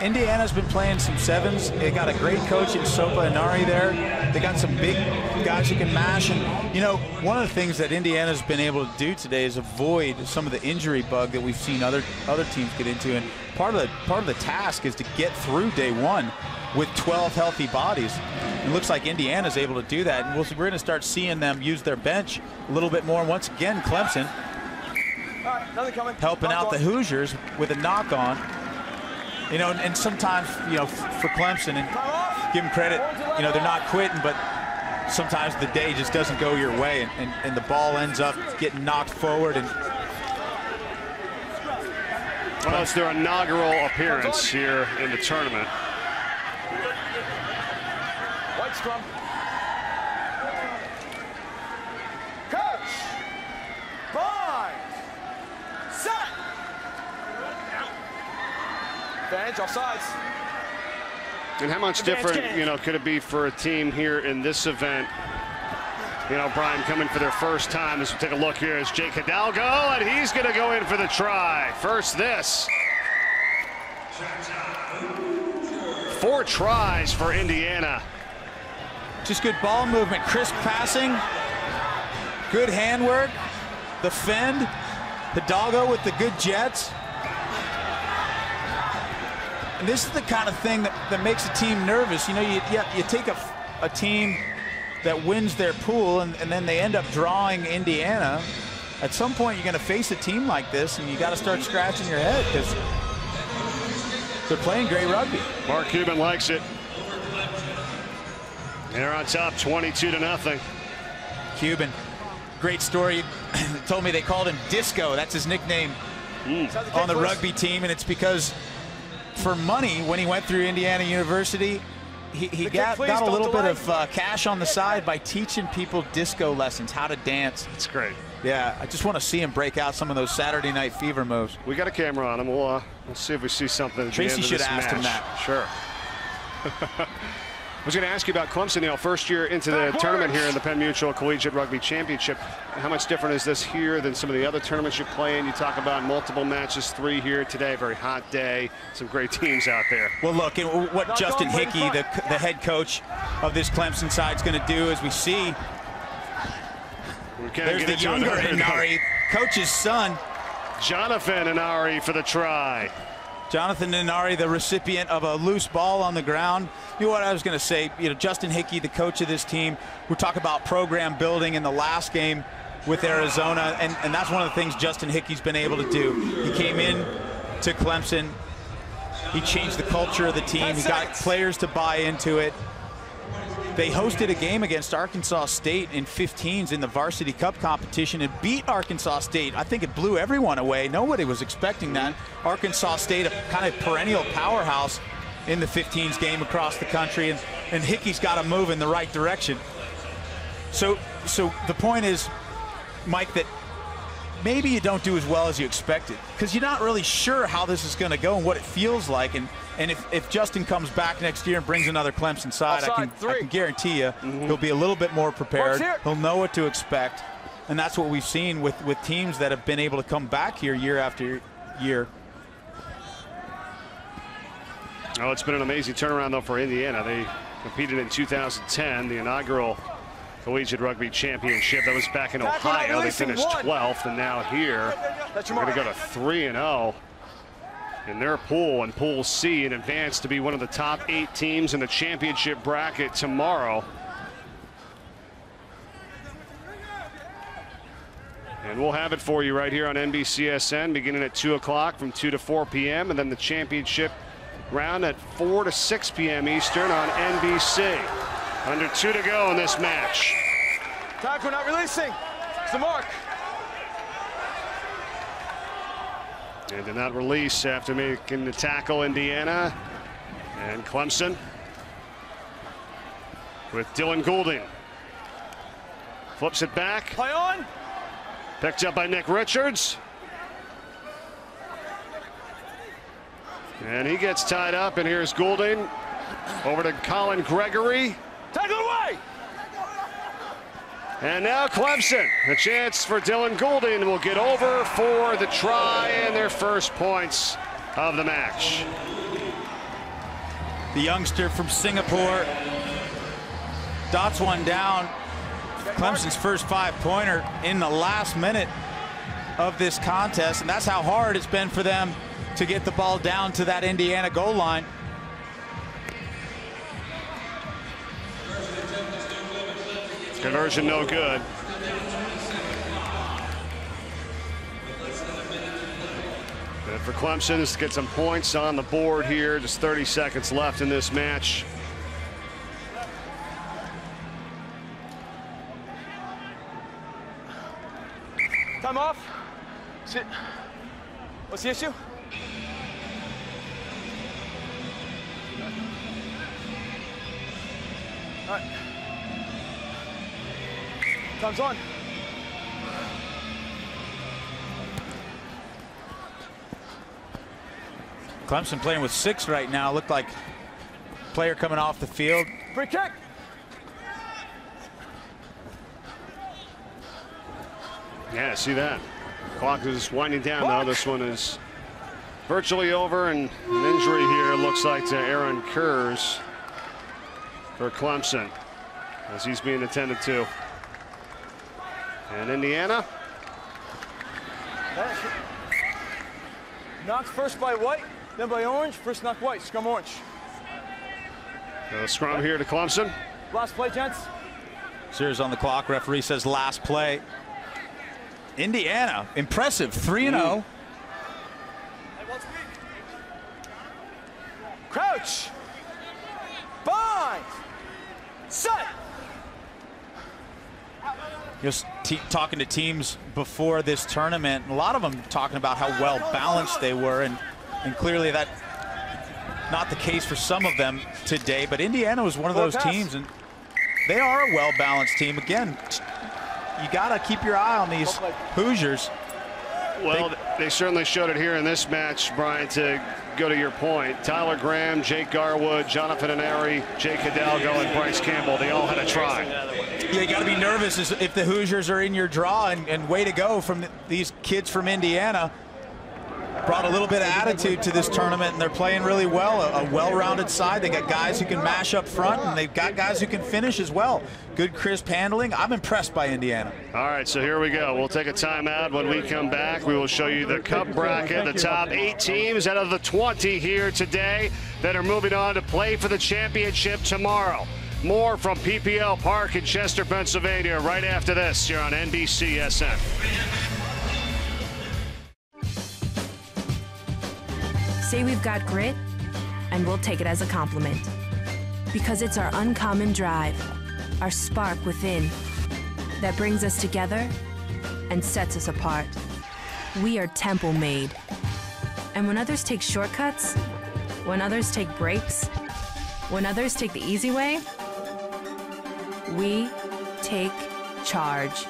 Indiana's been playing some sevens. They got a great coach in Sopa Inari there. They got some big guys who can mash. And, you know, one of the things that Indiana's been able to do today is avoid some of the injury bug that we've seen other teams get into. And part of the task is to get through day one with 12 healthy bodies. It looks like Indiana's able to do that. And we're going to start seeing them use their bench a little bit more. Once again, Clemson helping out the Hoosiers with a knock-on. You know, and sometimes, you know, for Clemson, and give them credit, you know, they're not quitting, but sometimes the day just doesn't go your way, and the ball ends up getting knocked forward. And well, it's their inaugural appearance here in the tournament. White scrum. Coach. Bind. Set. Advantage, offsides. And how much different, you know, could it be for a team here in this event? You know, Brian coming for their first time. As we take a look here, is Jake Hidalgo, and he's going to go in for the try. First this. 4 tries for Indiana. Just good ball movement, crisp passing, good handwork, the fend, Hidalgo with the good jets. And this is the kind of thing that makes a team nervous. You know, you take a team that wins their pool and then they end up drawing Indiana. At some point, you're going to face a team like this, and you got to start scratching your head because they're playing great rugby. Mark Cuban likes it. They're on top, 22-0. Cuban, great story. Told me they called him Disco. That's his nickname on the rugby team, and it's because for money, when he went through Indiana University, he got a little bit of cash on the side by teaching people disco lessons, how to dance. It's great. Yeah, I just want to see him break out some of those Saturday Night Fever moves. We got a camera on him. We'll see if we see something. Tracy should have asked him that. Sure. I was going to ask you about Clemson, you know, first year into the tournament here in the Penn Mutual Collegiate Rugby Championship. How much different is this here than some of the other tournaments you're playing? You talk about multiple matches, 3 here today, very hot day, some great teams out there. Well, look, what Justin Hickey, the head coach of this Clemson side, is going to do is we see there's the younger Inari, coach's son. Jonathan Inari for the try. Jonathan Inari, the recipient of a loose ball on the ground. You know what I was going to say? You know, Justin Hickey, the coach of this team, we talk about program building in the last game with Arizona, and that's one of the things Justin Hickey's been able to do. He came in to Clemson. He changed the culture of the team. He got players to buy into it. They hosted a game against Arkansas State in 15s in the Varsity Cup competition and beat Arkansas State. I think it blew everyone away. Nobody was expecting that. Arkansas State, a kind of perennial powerhouse in the 15s game across the country, and Hickey's got to move in the right direction. So the point is, Mike, that maybe you don't do as well as you expected because you're not really sure how this is going to go and what it feels like. And if Justin comes back next year and brings another Clemson side, I can guarantee you he'll be a little bit more prepared. He'll know what to expect. And that's what we've seen with teams that have been able to come back here year after year. Oh, it's been an amazing turnaround, though, for Indiana. They competed in 2010, the inaugural Collegiate Rugby Championship. That was back in Ohio. They finished 12th, and now here they're going to go to 3-0. In their pool, and Pool C, in advance to be one of the top 8 teams in the championship bracket tomorrow. And we'll have it for you right here on NBCSN, beginning at 2 o'clock from 2 to 4 p.m. and then the championship round at 4 to 6 p.m. Eastern on NBC. Under 2 to go in this match. Time for not releasing. It's the mark. And did not release after making the tackle, Indiana. And Clemson with Dylan Goulding. Flips it back. Play on. Picked up by Nick Richards. And he gets tied up, and here's Goulding over to Colin Gregory. Tackle away. And now Clemson, a chance for Dylan Goulding will get over for the try and their first points of the match. The youngster from Singapore dots one down. Clemson's first 5-pointer in the last minute of this contest, and that's how hard it's been for them to get the ball down to that Indiana goal line. Conversion no good. And for Clemson is to get some points on the board here. Just 30 seconds left in this match. Time off. Sit. What's the issue? All right. Time's on. Clemson playing with 6 right now. Looked like player coming off the field. Free kick. Yeah, see that. Clock is winding down now. This one is virtually over, and an injury here looks like to Aaron Kurz for Clemson as he's being attended to. And Indiana. Knocked first by White, then by Orange. First knock White, scrum Orange. Scrum here to Clemson. Last play, gents. Zero's on the clock. Referee says last play. Indiana, impressive, 3-0. Crouch. Bind. Set. Just talking to teams before this tournament, a lot of them talking about how well balanced they were, and clearly that not the case for some of them today, but Indiana was one of those teams, and they are a well balanced team. Again, you got to keep your eye on these Hoosiers. Well, they certainly showed it here in this match, Brian, to go to your point. Tyler Graham, Jake Garwood, Jonathan Anari, Jake Hidalgo, and Bryce Campbell, they all had a try. Yeah, you got to be nervous if the Hoosiers are in your draw, and way to go from these kids from Indiana. Brought a little bit of attitude to this tournament, and they're playing really well. A well-rounded side. They got guys who can mash up front, and they've got guys who can finish as well. Good crisp handling. I'm impressed by Indiana. All right, so here we go. We'll take a timeout. When we come back, we will show you the Cup bracket, the top 8 teams out of the 20 here today that are moving on to play for the championship tomorrow. More from PPL Park in Chester, Pennsylvania, right after this here on NBCSN. Say we've got grit, and we'll take it as a compliment. Because it's our uncommon drive, our spark within, that brings us together and sets us apart. We are Temple made. And when others take shortcuts, when others take breaks, when others take the easy way, we take charge.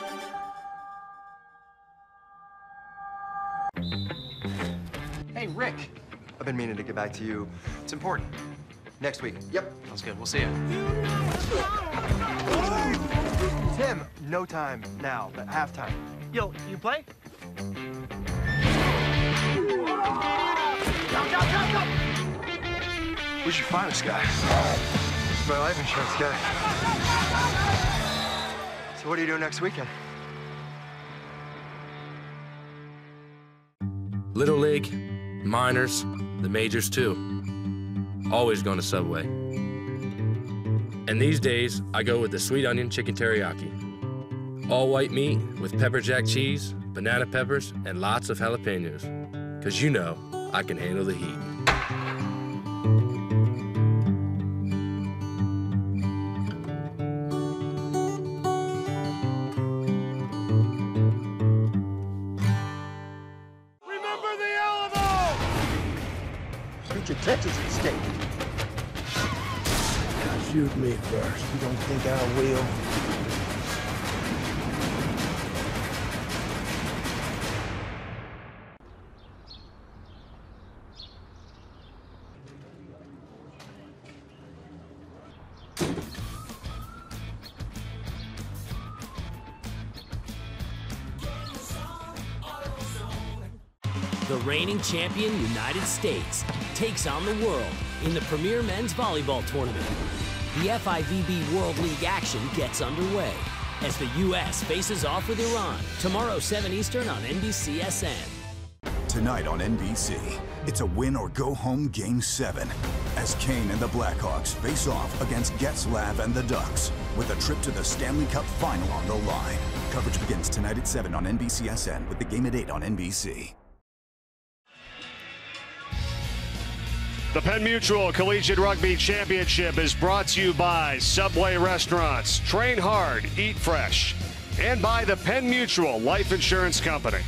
Hey, Rick. I've been meaning to get back to you. It's important. Next week. Yep. Sounds good. We'll see you. Tim, no time now, but halftime. Yo, you play? Where'd you find this guy? My life insurance guy. So what are you doing next weekend? Little League, minors, the majors too. Always going to Subway. And these days, I go with the sweet onion chicken teriyaki. All white meat with pepper jack cheese, banana peppers, and lots of jalapenos. 'Cause you know, I can handle the heat. Remember the get your touches at stake. Shoot me first. You don't think I will? The reigning champion United States takes on the world in the premier men's volleyball tournament. The FIVB World League action gets underway as the U.S. faces off with Iran tomorrow 7 Eastern on NBCSN. Tonight on NBC, it's a win or go home Game 7 as Kane and the Blackhawks face off against Getzlav and the Ducks with a trip to the Stanley Cup Final on the line. Coverage begins tonight at 7 on NBCSN with the game at 8 on NBC. The Penn Mutual Collegiate Rugby Championship is brought to you by Subway Restaurants, Train Hard, Eat Fresh, and by the Penn Mutual Life Insurance Company.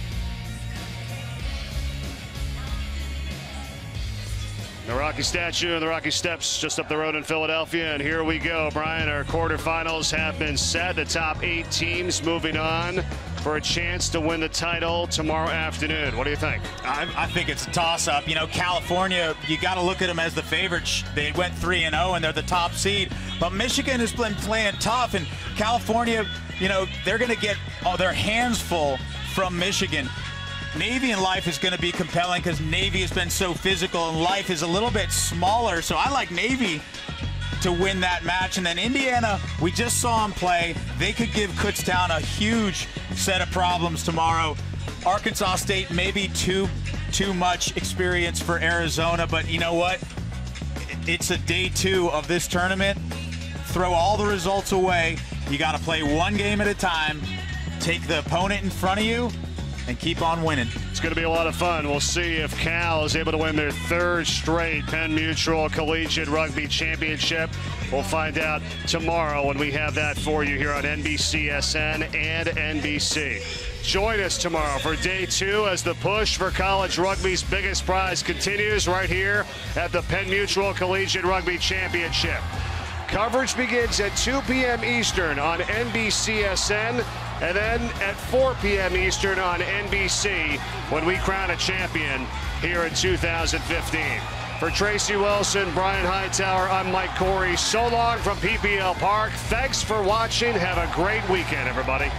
The Rocky statue and the Rocky Steps just up the road in Philadelphia, and here we go, Brian. Our quarterfinals have been set. The top 8 teams moving on for a chance to win the title tomorrow afternoon. What do you think? I think it's a toss-up. You know, California, you got to look at them as the favorites. They went 3-0, and they're the top seed. But Michigan has been playing tough, and California, you know, they're going to get their hands full from Michigan. Navy and Life is going to be compelling because Navy has been so physical and Life is a little bit smaller. So I like Navy to win that match. And then Indiana, we just saw them play. They could give Kutztown a huge set of problems tomorrow. Arkansas State, maybe too much experience for Arizona, but you know what? It's a day 2 of this tournament. Throw all the results away. You got to play one game at a time. Take the opponent in front of you and keep on winning. It's going to be a lot of fun. We'll see if Cal is able to win their 3rd straight Penn Mutual Collegiate Rugby Championship. We'll find out tomorrow when we have that for you here on NBCSN and NBC. Join us tomorrow for day 2 as the push for college rugby's biggest prize continues right here at the Penn Mutual Collegiate Rugby Championship. Coverage begins at 2 p.m. Eastern on NBCSN, and then at 4 p.m. Eastern on NBC when we crown a champion here in 2015. For Tracy Wilson, Brian Hightower, I'm Mike Corey. So long from PPL Park. Thanks for watching. Have a great weekend, everybody.